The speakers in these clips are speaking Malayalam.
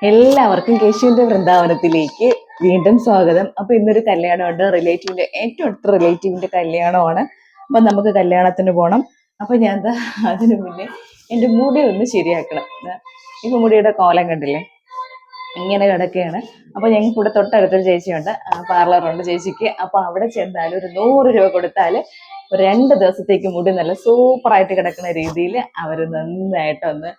എല്ലാവർക്കും കേശുവിന്റെ വൃന്ദാവനത്തിലേക്ക് വീണ്ടും സ്വാഗതം. അപ്പൊ ഇന്നൊരു കല്യാണമുണ്ട്, റിലേറ്റീവിന്റെ ഏറ്റവും അടുത്ത റിലേറ്റീവിന്റെ കല്യാണമാണ്. അപ്പൊ നമുക്ക് കല്യാണത്തിന് പോകണം. അപ്പൊ ഞാൻ അതിനു മുന്നേ എന്റെ മുടി ഒന്ന് ശരിയാക്കണം. ഇപ്പൊ മുടിയുടെ കോലം കണ്ടില്ലേ, ഇങ്ങനെ കിടക്കുകയാണ്. അപ്പൊ ഞങ്ങൾക്ക് ഇവിടെ തൊട്ടടുത്തൊരു ചേച്ചിയുണ്ട്, പാർലറുണ്ട് ചേച്ചിക്ക്. അപ്പൊ അവിടെ ചെന്നാലും ഒരു 100 രൂപ കൊടുത്താൽ ഒരു 2 ദിവസത്തേക്ക് മുടി നല്ല സൂപ്പറായിട്ട് കിടക്കുന്ന രീതിയിൽ അവർ നന്നായിട്ടൊന്ന്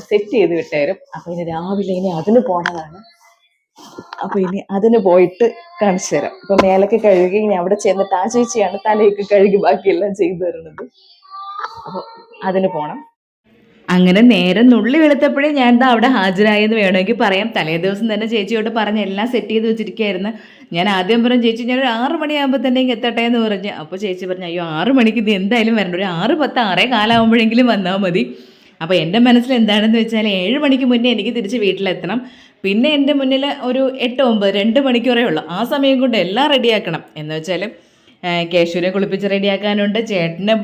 സെറ്റ് ചെയ്ത് വിട്ടുതരും. അപ്പൊ ഇനി രാവിലെ അതിന് പോണതാണ്. അപ്പൊ ഇനി അതിന് പോയിട്ട് കാണിച്ചു തരാം. അപ്പൊ മേലൊക്കെ കഴുകി ഇനി അവിടെ ചെന്നിട്ട് ആ ചേച്ചിയാണ് തലയൊക്കെ കഴുകി ബാക്കിയെല്ലാം ചെയ്തു തരുന്നത്. അപ്പൊ അതിന് പോണം. അങ്ങനെ നേരം നുള്ളി വെളുത്തപ്പോഴേ ഞാൻ അവിടെ ഹാജരായെന്ന് വേണമെങ്കിൽ പറയാം. തലേ ദിവസം തന്നെ ചേച്ചിയോട് പറഞ്ഞ് എല്ലാം സെറ്റ് ചെയ്ത് വെച്ചിരിക്കുകയായിരുന്നു. ഞാൻ ആദ്യം പറഞ്ഞു, ചേച്ചി ഞാനൊരു 6 മണിയാകുമ്പോൾ തന്നെ എത്തട്ടെ എന്ന് പറഞ്ഞു. അപ്പോൾ ചേച്ചി പറഞ്ഞു, അയ്യോ 6 മണിക്ക് ഇത് എന്തായാലും വരണ്ട, ഒരു 6:10 6:15 വന്നാൽ മതി. അപ്പോൾ എൻ്റെ മനസ്സിൽ എന്താണെന്ന് വെച്ചാൽ 7 മണിക്ക് മുന്നേ എനിക്ക് തിരിച്ച് വീട്ടിലെത്തണം. പിന്നെ എൻ്റെ മുന്നിൽ ഒരു 8, 9, 2 മണിക്കൂറേ ഉള്ളൂ. ആ സമയം കൊണ്ട് എല്ലാം റെഡിയാക്കണം. എന്ന് വെച്ചാൽ കേശുവിനെ കുളിപ്പിച്ച് റെഡിയാക്കാനുണ്ട്, ചേട്ടനെ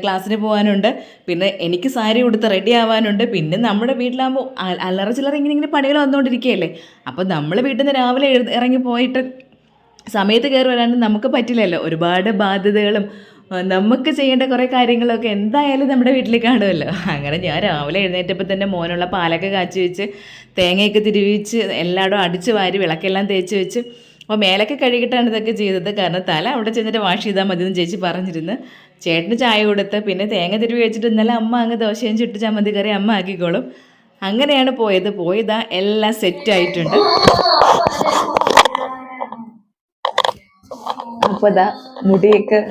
ക്ലാസ്സിന് പോകാനുണ്ട്, പിന്നെ എനിക്ക് സാരി ഉടുത്ത് റെഡി ആവാനുണ്ട്. പിന്നെ നമ്മുടെ വീട്ടിലാകുമ്പോൾ അല്ലറ ചില്ലറ ഇങ്ങനെ പണികൾ വന്നുകൊണ്ടിരിക്കുകയല്ലേ. അപ്പോൾ നമ്മൾ വീട്ടിൽ നിന്ന് രാവിലെ ഇറങ്ങി പോയിട്ട് സമയത്ത് കയറി വരാൻ നമുക്ക് പറ്റില്ലല്ലോ. ഒരുപാട് ബാധ്യതകളും നമുക്ക് ചെയ്യേണ്ട കുറേ കാര്യങ്ങളൊക്കെ എന്തായാലും നമ്മുടെ വീട്ടിൽ കാണുമല്ലോ. അങ്ങനെ ഞാൻ രാവിലെ എഴുന്നേറ്റപ്പോൾ തന്നെ മോനുള്ള പാലൊക്കെ കാച്ചി വെച്ച് തേങ്ങയൊക്കെ തിരുവിച്ച് എല്ലായിടും അടിച്ച് വാരി വിളക്കെല്ലാം തേച്ച് വെച്ച് അപ്പോൾ മേലൊക്കെ കഴുകിയിട്ടാണ് ഇതൊക്കെ ചെയ്തത്. കാരണം തല അവിടെ ചെന്നിട്ട് വാഷ് ചെയ്താൽ മതി എന്ന് ചേച്ചി പറഞ്ഞിരുന്നു. ചേട്ടന് ചായ കൊടുത്ത് പിന്നെ തേങ്ങ തിരുവി വെച്ചിട്ട് ഇന്നലെ അമ്മ അങ്ങ് ദോശയും ചുട്ട് ചമ്മന്തി കറി അമ്മ ആക്കിക്കോളും. അങ്ങനെയാണ് പോയതാ എല്ലാം സെറ്റായിട്ടുണ്ട്. അപ്പോൾ ഇതാ മുടിയൊക്കെ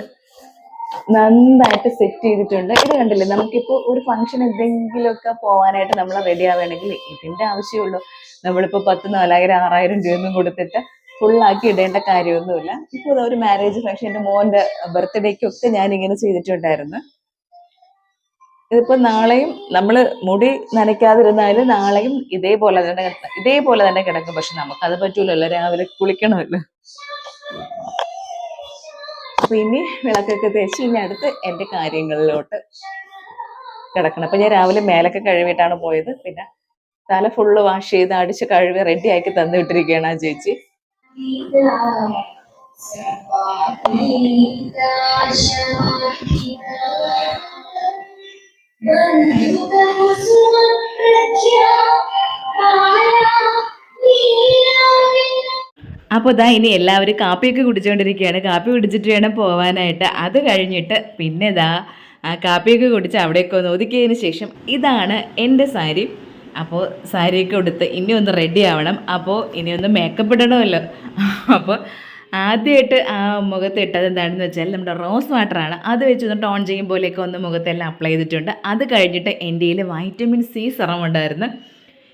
നന്നായിട്ട് സെറ്റ് ചെയ്തിട്ടുണ്ട്. ഇത് കണ്ടില്ലേ, നമുക്കിപ്പോൾ ഒരു ഫംഗ്ഷൻ എന്തെങ്കിലുമൊക്കെ പോകാനായിട്ട് നമ്മൾ റെഡി ആവുകയാണെങ്കിൽ ഇതിൻ്റെ ആവശ്യമുള്ളൂ. നമ്മളിപ്പോൾ 10, 4000, 6000 രൂപയൊന്നും കൊടുത്തിട്ട് ഫുള്ളാക്കി ഇടേണ്ട കാര്യമൊന്നുമില്ല. ഇപ്പോൾ ഒരു മാരേജ് ഫംഗ്ഷൻ, എൻ്റെ മോൻ്റെ ബർത്ത്ഡേക്കൊക്കെ ഞാനിങ്ങനെ ചെയ്തിട്ടുണ്ടായിരുന്നു. ഇതിപ്പോൾ നാളെയും നമ്മൾ മുടി നനയ്ക്കാതിരുന്നാലും നാളെയും ഇതേപോലെ തന്നെ കിടക്കും. പക്ഷെ നമുക്കത് പറ്റൂലല്ലോ, രാവിലെ കുളിക്കണമല്ലോ. അപ്പൊ ഇനി വിളക്കൊക്കെ തേച്ച് ഇനി അടുത്ത് എൻ്റെ കാര്യങ്ങളിലോട്ട് കിടക്കണം. അപ്പൊ ഞാൻ രാവിലെ മേലൊക്കെ കഴുകിയിട്ടാണ് പോയത്. പിന്നെ തല ഫുള്ള് വാഷ് ചെയ്ത് അടിച്ച് കഴുകി റെഡി ആക്കി തന്നു വിട്ടിരിക്കുകയാണ് ആ ചേച്ചി. അപ്പോൾ ഇതാ ഇനി എല്ലാവരും കാപ്പിയൊക്കെ കുടിച്ചുകൊണ്ടിരിക്കുകയാണ്. കാപ്പി കുടിച്ചിട്ട് വേണം പോകാനായിട്ട്. അത് കഴിഞ്ഞിട്ട് പിന്നെ ഇതാ കാപ്പിയൊക്കെ കുടിച്ച് അവിടെയൊക്കെ ഒന്ന് ഒതുക്കിയതിന് ശേഷം ഇതാണ് എൻ്റെ സാരി. അപ്പോൾ സാരിയൊക്കെ കൊടുത്ത് ഇനി ഒന്ന് റെഡി ആവണം. അപ്പോൾ ഇനി ഒന്ന് മേക്കപ്പ് ഇടണമല്ലോ. അപ്പോൾ ആദ്യമായിട്ട് ആ മുഖത്ത് ഇട്ടത് എന്താണെന്ന് വെച്ചാൽ നമ്മുടെ റോസ് വാട്ടറാണ്. അത് വെച്ചൊന്ന് ടോൺ ചെയ്യും പോലെയൊക്കെ ഒന്ന് മുഖത്തെല്ലാം അപ്ലൈ ചെയ്തിട്ടുണ്ട്. അത് കഴിഞ്ഞിട്ട് എൻ്റെ കയ്യിൽ വൈറ്റമിൻ സി സെറം ഉണ്ടായിരുന്നു.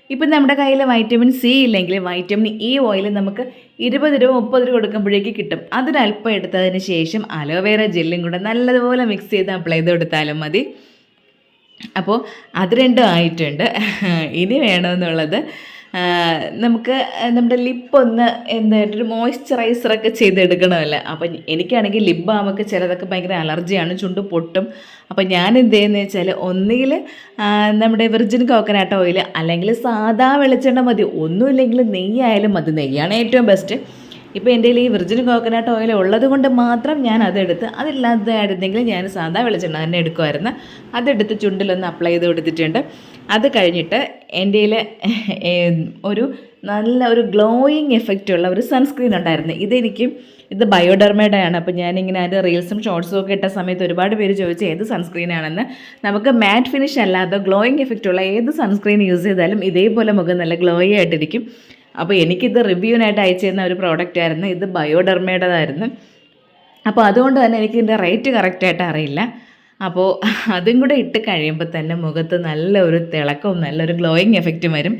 ഇപ്പം നമ്മുടെ കയ്യിൽ വൈറ്റമിൻ സി ഇല്ലെങ്കിൽ വൈറ്റമിൻ ഇ ഓയിൽ നമുക്ക് 20 രൂപ 30 രൂപ കൊടുക്കുമ്പോഴേക്ക് കിട്ടും. അതിനല്പം എടുത്തതിന് ശേഷം അലോവേറ ജെല്ലും കൂടെ നല്ലതുപോലെ മിക്സ് ചെയ്ത് അപ്ലൈ ചെയ്ത് കൊടുത്താലും മതി. അപ്പോൾ അത് രണ്ടും ആയിട്ടുണ്ട്. ഇനി വേണമെന്നുള്ളത് നമുക്ക് നമ്മുടെ ലിപ്പൊന്ന് എന്തായിട്ടൊരു മോയ്സ്ചറൈസറൊക്കെ ചെയ്തെടുക്കണമല്ലോ. അപ്പം എനിക്കാണെങ്കിൽ ലിപ് ബാമൊക്കെ ചിലതൊക്കെ ഭയങ്കര അലർജിയാണ്, ചുണ്ട് പൊട്ടും. അപ്പം ഞാൻ എന്ത് ചെയ്യുന്നത് വെച്ചാൽ ഒന്നുകിൽ നമ്മുടെ വിർജിൻ കോക്കനട്ട് ഓയിൽ അല്ലെങ്കിൽ സാദാ വെളിച്ചെണ്ണ മതി, ഒന്നുമില്ലെങ്കിൽ നെയ്യായാലും മതി. നെയ്യാണ് ഏറ്റവും ബെസ്റ്റ്. ഇപ്പോൾ എൻ്റെ കയ്യിൽ ഈ വിർജിൻ കോക്കനട്ട് ഓയിൽ ഉള്ളത് കൊണ്ട് മാത്രം ഞാൻ അതെടുത്ത്, അതില്ലാതായിരുന്നെങ്കിൽ ഞാൻ സാധാ വെളിച്ചെണ്ണ തന്നെ എടുക്കുമായിരുന്നു. അതെടുത്ത് ചുണ്ടിലൊന്ന് അപ്ലൈ ചെയ്ത് കൊടുത്തിട്ടുണ്ട്. അത് കഴിഞ്ഞിട്ട് എൻ്റെ കയ്യിൽ ഒരു നല്ല ഒരു ഗ്ലോയിങ് എഫക്റ്റ് ഉള്ള ഒരു സൺസ്ക്രീൻ ഉണ്ടായിരുന്നു. ഇത് ബയോഡെർമയുടെ ആണ്. അപ്പോൾ ഞാനിങ്ങനെ അതിൻ്റെ റീൽസും ഷോർട്സും ഒക്കെ ഇട്ട സമയത്ത് ഒരുപാട് പേര് ചോദിച്ചു ഏത് സൺസ്ക്രീനാണെന്ന്. നമുക്ക് മാറ്റ് ഫിനിഷ് അല്ലാതെ ഗ്ലോയിങ് എഫക്റ്റ് ഉള്ള ഏത് സൺസ്ക്രീൻ യൂസ് ചെയ്താലും ഇതേപോലെ മുഖം നല്ല ഗ്ലോയി ആയിട്ടിരിക്കും. അപ്പോൾ എനിക്കിത് റിവ്യൂവിനായിട്ട് അയച്ചു തരുന്ന ഒരു പ്രോഡക്റ്റ് ആയിരുന്നു. ഇത് ബയോഡെർമയുടേതായിരുന്നു. അപ്പോൾ അതുകൊണ്ട് തന്നെ എനിക്ക് ഇതിൻ്റെ റേറ്റ് കറക്റ്റായിട്ട് അറിയില്ല. അപ്പോൾ അതും കൂടെ ഇട്ട് കഴിയുമ്പോൾ തന്നെ മുഖത്ത് നല്ലൊരു തിളക്കവും നല്ലൊരു ഗ്ലോയിങ് എഫക്റ്റും വരും.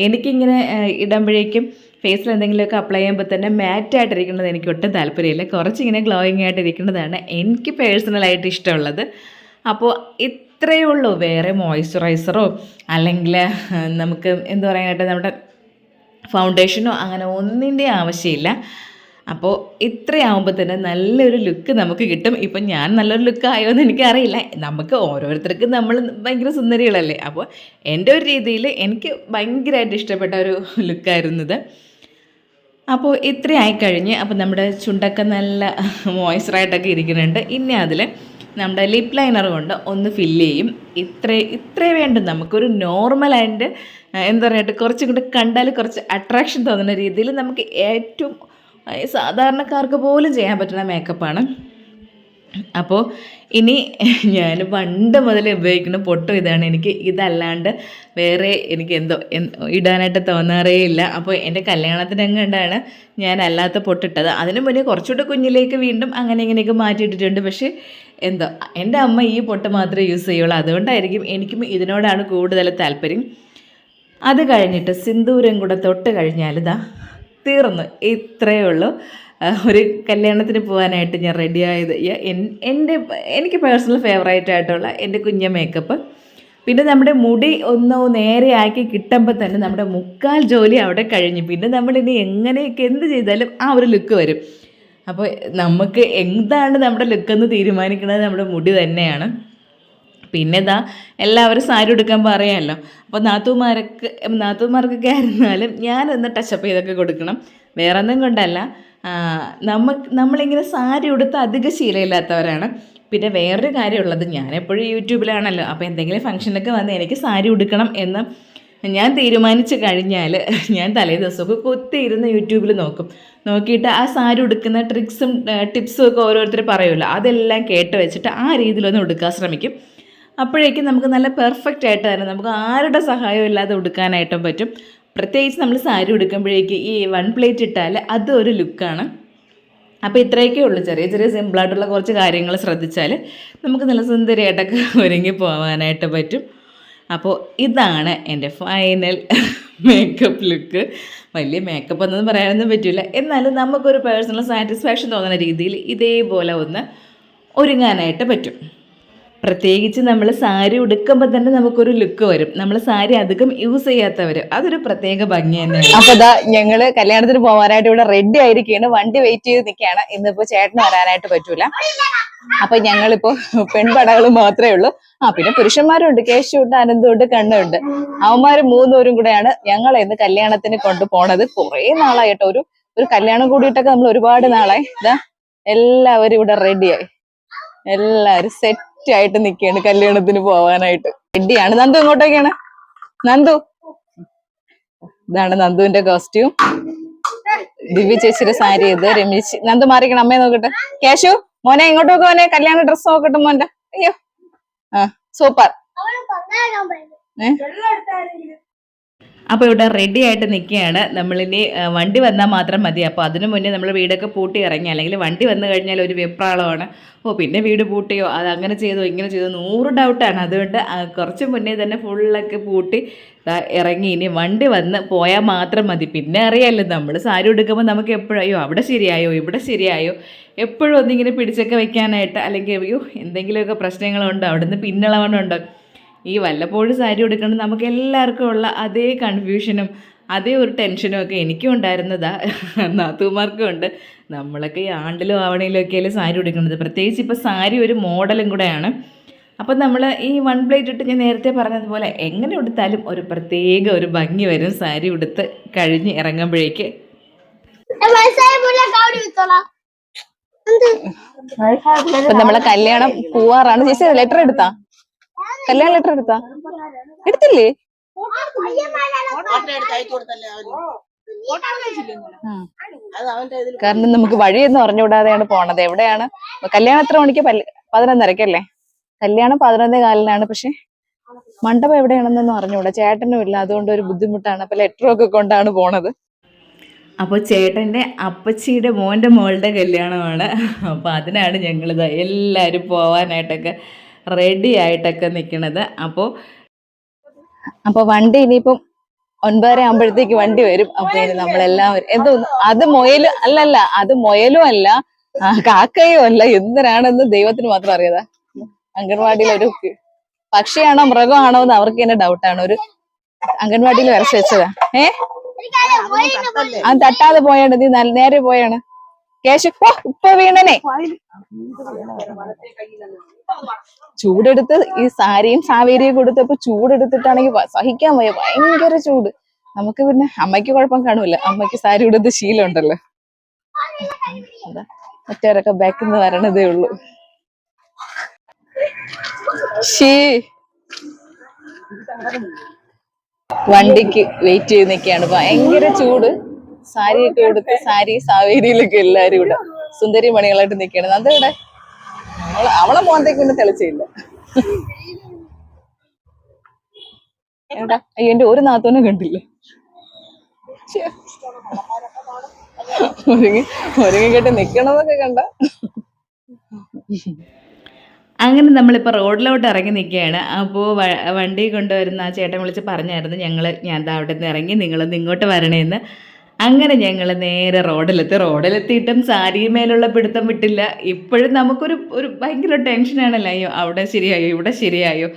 എനിക്കിങ്ങനെ ഇടുമ്പോഴേക്കും ഫേസിൽ എന്തെങ്കിലുമൊക്കെ അപ്ലൈ ചെയ്യുമ്പോൾ തന്നെ മാറ്റായിട്ടിരിക്കുന്നത് എനിക്ക് ഒട്ടും താല്പര്യമില്ല. കുറച്ചിങ്ങനെ ഗ്ലോയിങ് ആയിട്ടിരിക്കുന്നതാണ് എനിക്ക് പേഴ്സണലായിട്ട് ഇഷ്ടമുള്ളത്. അപ്പോൾ ഇത്രയേ ഉള്ളൂ. വേറെ മോയ്സ്ചറൈസറോ അല്ലെങ്കിൽ നമുക്ക് എന്താ പറയാനായിട്ട് നമ്മുടെ ഫൗണ്ടേഷനോ അങ്ങനെ ഒന്നിൻ്റെ ആവശ്യമില്ല. അപ്പോൾ ഇത്രയാവുമ്പോൾ തന്നെ നല്ലൊരു ലുക്ക് നമുക്ക് കിട്ടും. ഇപ്പം ഞാൻ നല്ലൊരു ലുക്ക് ആയോ എന്ന് എനിക്കറിയില്ല. നമുക്ക് ഓരോരുത്തർക്കും നമ്മൾ ഭയങ്കര സുന്ദരികളല്ലേ. അപ്പോൾ എൻ്റെ ഒരു രീതിയിൽ എനിക്ക് ഭയങ്കരമായിട്ട് ഇഷ്ടപ്പെട്ട ഒരു ലുക്കായിരുന്നത്. അപ്പോൾ ഇത്രയായി കഴിഞ്ഞ് അപ്പോൾ നമ്മുടെ ചുണ്ടൊക്കെ നല്ല മോയ്സ്ചറായിട്ടൊക്കെ ഇരിക്കുന്നുണ്ട്. ഇനി അതിൽ നമ്മുടെ ലിപ് ലൈനർ കൊണ്ട് ഒന്ന് ഫില്ല് ചെയ്യും. ഇത്രേ വേണ്ട. നമുക്കൊരു നോർമൽ ആൻഡ് എന്താ പറയുക, കുറച്ചും കൂടെ കണ്ടാൽ കുറച്ച് അട്രാക്ഷൻ തോന്നുന്ന രീതിയിൽ നമുക്ക് ഏറ്റവും സാധാരണക്കാർക്ക് പോലും ചെയ്യാൻ പറ്റുന്ന മേക്കപ്പാണ്. അപ്പോൾ ഇനി ഞാൻ പണ്ട് മുതൽ ഉപയോഗിക്കുന്ന പൊട്ടും ഇതാണ്. എനിക്ക് ഇതല്ലാണ്ട് വേറെ എനിക്ക് ഇടാനായിട്ട് തോന്നാറേ ഇല്ല. അപ്പോൾ എൻ്റെ കല്യാണത്തിനെങ്ങാണ്ടാണ് ഞാൻ അല്ലാത്ത പൊട്ടിട്ടത്. അതിന് മുന്നേ കുറച്ചുകൂടെ കുഞ്ഞിലേക്ക് വീണ്ടും അങ്ങനെ ഇങ്ങനെയൊക്കെ മാറ്റിയിട്ടിട്ടുണ്ട്. പക്ഷേ എൻ്റെ അമ്മ ഈ പൊട്ട് മാത്രമേ യൂസ് ചെയ്യുള്ളൂ. അതുകൊണ്ടായിരിക്കും എനിക്കും ഇതിനോടാണ് കൂടുതൽ താല്പര്യം. അത് കഴിഞ്ഞിട്ട് സിന്ദൂരം കൂടെ തൊട്ട് കഴിഞ്ഞാൽ തീർന്നു. ഇത്രയേ ഉള്ളൂ. ഒരു കല്യാണത്തിന് പോകാനായിട്ട് ഞാൻ റെഡിയായത് എനിക്ക് പേഴ്സണൽ ഫേവറേറ്റ് ആയിട്ടുള്ള എൻ്റെ കുഞ്ഞ മേക്കപ്പ്. പിന്നെ നമ്മുടെ മുടി ഒന്ന് നേരെ ആക്കി കിട്ടുമ്പോൾ തന്നെ നമ്മുടെ മുക്കാൽ ജോലി അവിടെ കഴിഞ്ഞു. പിന്നെ നമ്മളിനി എങ്ങനെയൊക്കെ എന്ത് ചെയ്താലും ആ ഒരു ലുക്ക് വരും. അപ്പോൾ നമുക്ക് എന്താണ് നമ്മുടെ ലുക്കെന്ന് തീരുമാനിക്കുന്നത് നമ്മുടെ മുടി തന്നെയാണ്. പിന്നെ എല്ലാവരും സാരി ഉടുക്കാൻ പറയാമല്ലോ. അപ്പോൾ നാത്തൂമാർക്കൊക്കെ ആയിരുന്നാലും ഞാനൊന്ന് ടച്ചപ്പ് ചെയ്തൊക്കെ കൊടുക്കണം. വേറെ ഒന്നും കൊണ്ടല്ല, നമ്മളിങ്ങനെ സാരി ഉടുത്ത് അധികം ശീലമില്ലാത്തവരാണ്. പിന്നെ വേറൊരു കാര്യമുള്ളത്, ഞാനെപ്പോഴും യൂട്യൂബിലാണല്ലോ. അപ്പോൾ എന്തെങ്കിലും ഫംഗ്ഷനൊക്കെ വന്ന് എനിക്ക് സാരി ഉടുക്കണം എന്ന് ഞാൻ തീരുമാനിച്ചു കഴിഞ്ഞാൽ ഞാൻ തലേ ദിവസമൊക്കെ കുത്തിയിരുന്ന് യൂട്യൂബിൽ നോക്കിയിട്ട് ആ സാരി ഉടുക്കുന്ന ട്രിക്സും ടിപ്സും ഒക്കെ ഓരോരുത്തർ പറയുമല്ലോ, അതെല്ലാം കേട്ട് വെച്ചിട്ട് ആ രീതിയിലൊന്ന് ഉടുക്കാൻ ശ്രമിക്കും. അപ്പോഴേക്കും നമുക്ക് നല്ല പെർഫെക്റ്റ് ആയിട്ട് തന്നെ നമുക്ക് ആരുടെ സഹായവും ഇല്ലാതെ ഉടുക്കാനായിട്ടും പറ്റും. പ്രത്യേകിച്ച് നമ്മൾ സാരി ഉടുക്കുമ്പോഴേക്ക് ഈ 1 പ്ലേറ്റ് ഇട്ടാൽ അതൊരു ലുക്കാണ്. അപ്പോൾ ഇത്രയൊക്കെ ഉള്ളൂ. ചെറിയ ചെറിയ സിമ്പിളായിട്ടുള്ള കുറച്ച് കാര്യങ്ങൾ ശ്രദ്ധിച്ചാൽ നമുക്ക് നല്ല സുന്ദരിയായിട്ടൊക്കെ ഒരുങ്ങി പോകാനായിട്ട് പറ്റും. അപ്പോൾ ഇതാണ് എൻ്റെ ഫൈനൽ മേക്കപ്പ് ലുക്ക്. വലിയ മേക്കപ്പ് എന്നൊന്നും പറയാനൊന്നും പറ്റില്ല. എന്നാലും നമുക്കൊരു പേഴ്സണൽ സാറ്റിസ്ഫാക്ഷൻ തോന്നുന്ന രീതിയിൽ ഇതേപോലെ ഒന്ന് ഒരുങ്ങാനായിട്ട് പറ്റും. പ്രത്യേകിച്ച് നമ്മൾ സാരി ഉടുക്കുമ്പോൾ തന്നെ നമുക്കൊരു ലുക്ക് വരും. നമ്മൾ സാരി അധികം യൂസ് ചെയ്യാത്തവർ, അതൊരു പ്രത്യേക ഭംഗി തന്നെയാണ്. അപ്പൊ ഞങ്ങള് കല്യാണത്തിന് പോകാനായിട്ട് ഇവിടെ റെഡി ആയിരിക്കുകയാണ്. വണ്ടി വെയിറ്റ് ചെയ്ത് നിൽക്കുകയാണ്. ഇന്നിപ്പോ ചേട്ടന് വരാനായിട്ട് പറ്റൂല. അപ്പൊ ഞങ്ങളിപ്പോ പെൺപടകൾ മാത്രമേ ഉള്ളൂ. പിന്നെ പുരുഷന്മാരുണ്ട്, കേശുണ്ട്, അനന്തമുണ്ട്, കണ്ണുണ്ട്. അവന്മാര് 3 പേരും കൂടെയാണ് ഞങ്ങളെ ഇന്ന് കല്യാണത്തിന് കൊണ്ടുപോണത്. കുറെ നാളായിട്ടോ, ഒരു കല്യാണം കൂടിയിട്ടൊക്കെ നമ്മൾ ഒരുപാട് നാളായി. എല്ലാവരും ഇവിടെ റെഡിയായി, എല്ലാവരും സെറ്റ് ആയിട്ട് നിൽക്കുകയാണ് കല്യാണത്തിന് പോവാനായിട്ട്. റെഡിയാണ്. നന്ദു ഇങ്ങോട്ടൊക്കെയാണ്. നന്ദു, ഇതാണ് നന്ദുവിന്റെ കോസ്റ്റ്യൂം. ദിവ്യ ചേച്ചിയുടെ സാരി ഇത്. രമേശ്, നന്ദു മാറിക്കണം, അമ്മയെ നോക്കട്ടെ. കേശു മോനെ ഇങ്ങോട്ട് നോക്ക്, മോനെ കല്യാണ ഡ്രസ് നോക്കട്ടെ മോന്റെ. അയ്യോ, സൂപ്പർ. അപ്പോൾ ഇവിടെ റെഡി ആയിട്ട് നിൽക്കുകയാണ്. നമ്മളിനി വണ്ടി വന്നാൽ മാത്രം മതി. അപ്പോൾ അതിനു മുന്നേ നമ്മൾ വീടൊക്കെ പൂട്ടി ഇറങ്ങി, അല്ലെങ്കിൽ വണ്ടി വന്നു കഴിഞ്ഞാൽ ഒരു വെപ്രാളമാണ്. പിന്നെ വീട് പൂട്ടിയോ, അത് അങ്ങനെ ചെയ്തോ ഇങ്ങനെ ചെയ്തോ 100 ഡൗട്ടാണ്. അതുകൊണ്ട് കുറച്ച് മുന്നേ തന്നെ ഫുള്ളൊക്കെ പൂട്ടി ഇറങ്ങി. ഇനി വണ്ടി വന്ന് പോയാൽ മാത്രം മതി. പിന്നെ അറിയാമല്ലോ, നമ്മൾ സാരി ഉടുക്കുമ്പോൾ നമുക്ക് എപ്പോഴും അയ്യോ അവിടെ ശരിയായോ ഇവിടെ ശരിയായോ എപ്പോഴും ഒന്നിങ്ങനെ പിടിച്ചൊക്കെ വെക്കാനായിട്ട്, അല്ലെങ്കിൽ അയ്യോ എന്തെങ്കിലുമൊക്കെ പ്രശ്നങ്ങളുണ്ടോ, അവിടുന്ന് പിന്നളവണുണ്ടോ, ഈ വല്ലപ്പോഴും സാരി ഉടുക്കണം നമുക്ക് എല്ലാവർക്കും ഉള്ള അതേ കൺഫ്യൂഷനും അതേ ഒരു ടെൻഷനും ഒക്കെ എനിക്കും ഉണ്ടായിരുന്നതാ, നാത്തൂമാർക്കും ഉണ്ട്. നമ്മളൊക്കെ ഈ ആണ്ടിലും ആവണയിലും ഒക്കെയല്ലേ സാരി ഉടുക്കുന്നത്. പ്രത്യേകിച്ച് ഇപ്പോൾ സാരി ഒരു മോഡലും കൂടെയാണ്. അപ്പം നമ്മൾ ഈ 1 പ്ലേറ്റ് ഇട്ട് ഞാൻ നേരത്തെ പറഞ്ഞതുപോലെ എങ്ങനെ ഉടുത്താലും ഒരു പ്രത്യേക ഒരു ഭംഗി വരും സാരി ഉടുത്ത് കഴിഞ്ഞ് ഇറങ്ങുമ്പോഴേക്ക്. നമ്മളെ കല്യാണം പോവാറാണ്. ചേച്ചി ലെറ്റർ എടുത്താ? കല്യാണ ലെറ്റർ എടുത്തില്ലേ? കാരണം നമുക്ക് വഴിയൊന്നും അറിഞ്ഞുകൂടാതെയാണ് പോണത്. എവിടെയാണ് കല്യാണം? എത്ര മണിക്ക്? 11:30ക്കല്ലേ കല്യാണം? 11:15. പക്ഷെ മണ്ഡപം എവിടെയാണെന്നൊന്നും അറിഞ്ഞുകൂടാ. ചേട്ടനും ഇല്ല, അതുകൊണ്ട് ഒരു ബുദ്ധിമുട്ടാണ്. അപ്പൊ ലെറ്ററും ഒക്കെ കൊണ്ടാണ് പോണത്. അപ്പോൾ ചേട്ടൻ്റെ അപ്പച്ചിയുടെ മോളുടെ കല്യാണമാണ്. അപ്പോൾ അതിനാണ് ഞങ്ങളിത് എല്ലാവരും പോവാനായിട്ടൊക്കെ റെഡി ആയിട്ടൊക്കെ നിൽക്കണത്. അപ്പോൾ വണ്ടി ഇനിയിപ്പം 9:30 ആകുമ്പോഴത്തേക്ക് വണ്ടി വരും. അപ്പൊ ഇനി നമ്മളെല്ലാവരും അത് മുയലും അല്ലല്ല, അത് മുയലും അല്ല, കാക്കയും അല്ല, എന്തിനാണെന്ന് ദൈവത്തിന് മാത്രം അറിയാതാ. അംഗൻവാടിയിൽ ഒരു പക്ഷിയാണോ മൃഗമാണോ എന്ന് അവർക്ക് തന്നെ ഡൗട്ടാണ്. ഒരു അംഗൻവാടിയിൽ വരച്ച് വെച്ചതാ. അത് തട്ടാതെ പോയാണ്, നീ നേരെ പോയാണ്. കേശു ഇപ്പൊ വീണനെ ചൂടെടുത്ത് ഈ സാരിയും സാവേരിയും കൊടുത്തപ്പോ ചൂടെടുത്തിട്ടാണെങ്കിൽ സഹിക്കാൻ വയ്യ, ഭയങ്കര ചൂട്. നമുക്ക് പിന്നെ അമ്മയ്ക്ക് കുഴപ്പം കാണൂല, അമ്മയ്ക്ക് സാരി ഉടുത്ത് ശീലം ഉണ്ടല്ലോ. അതാ മറ്റവരൊക്കെ ബാക്കിൽ നിന്ന് വരണതേ ഉള്ളൂ. വണ്ടിക്ക് വെയിറ്റ് ചെയ്ത് നിൽക്കുകയാണ്, ഭയങ്കര ചൂട്. സാരിയൊക്കെ ഉടുത്ത് സാരി സാവേരിയിലൊക്കെ എല്ലാരും ഇവിടെ സുന്ദരി മണികളായിട്ട് നിൽക്കുകയാണ്. അതെവിടെ അവളെ മോന്തേക്ക് പിന്നെ തെളിച്ചില്ല. എടാ എന്റെ ഒരു നാത്തോനെ കണ്ടില്ല. ഒരുങ്ങി കേട്ട് നിക്കണതൊക്കെ കണ്ട. അങ്ങനെ നമ്മളിപ്പോൾ റോഡിലോട്ട് ഇറങ്ങി നിൽക്കുകയാണ്. അപ്പോൾ വണ്ടി കൊണ്ടുവരുന്ന ആ ചേട്ടൻ വിളിച്ച് പറഞ്ഞായിരുന്നു ഞാൻ അവിടെ നിന്ന് ഇറങ്ങി നിങ്ങളൊന്ന് ഇങ്ങോട്ട് വരണേന്ന്. അങ്ങനെ ഞങ്ങൾ നേരെ റോഡിലെത്തിയിട്ടും സാരിമേലുള്ള പിടുത്തം വിട്ടില്ല. ഇപ്പോഴും നമുക്കൊരു ഭയങ്കര ടെൻഷനാണല്ലോ, അയ്യോ അവിടെ ശരിയായോ ഇവിടെ ശരിയായോ.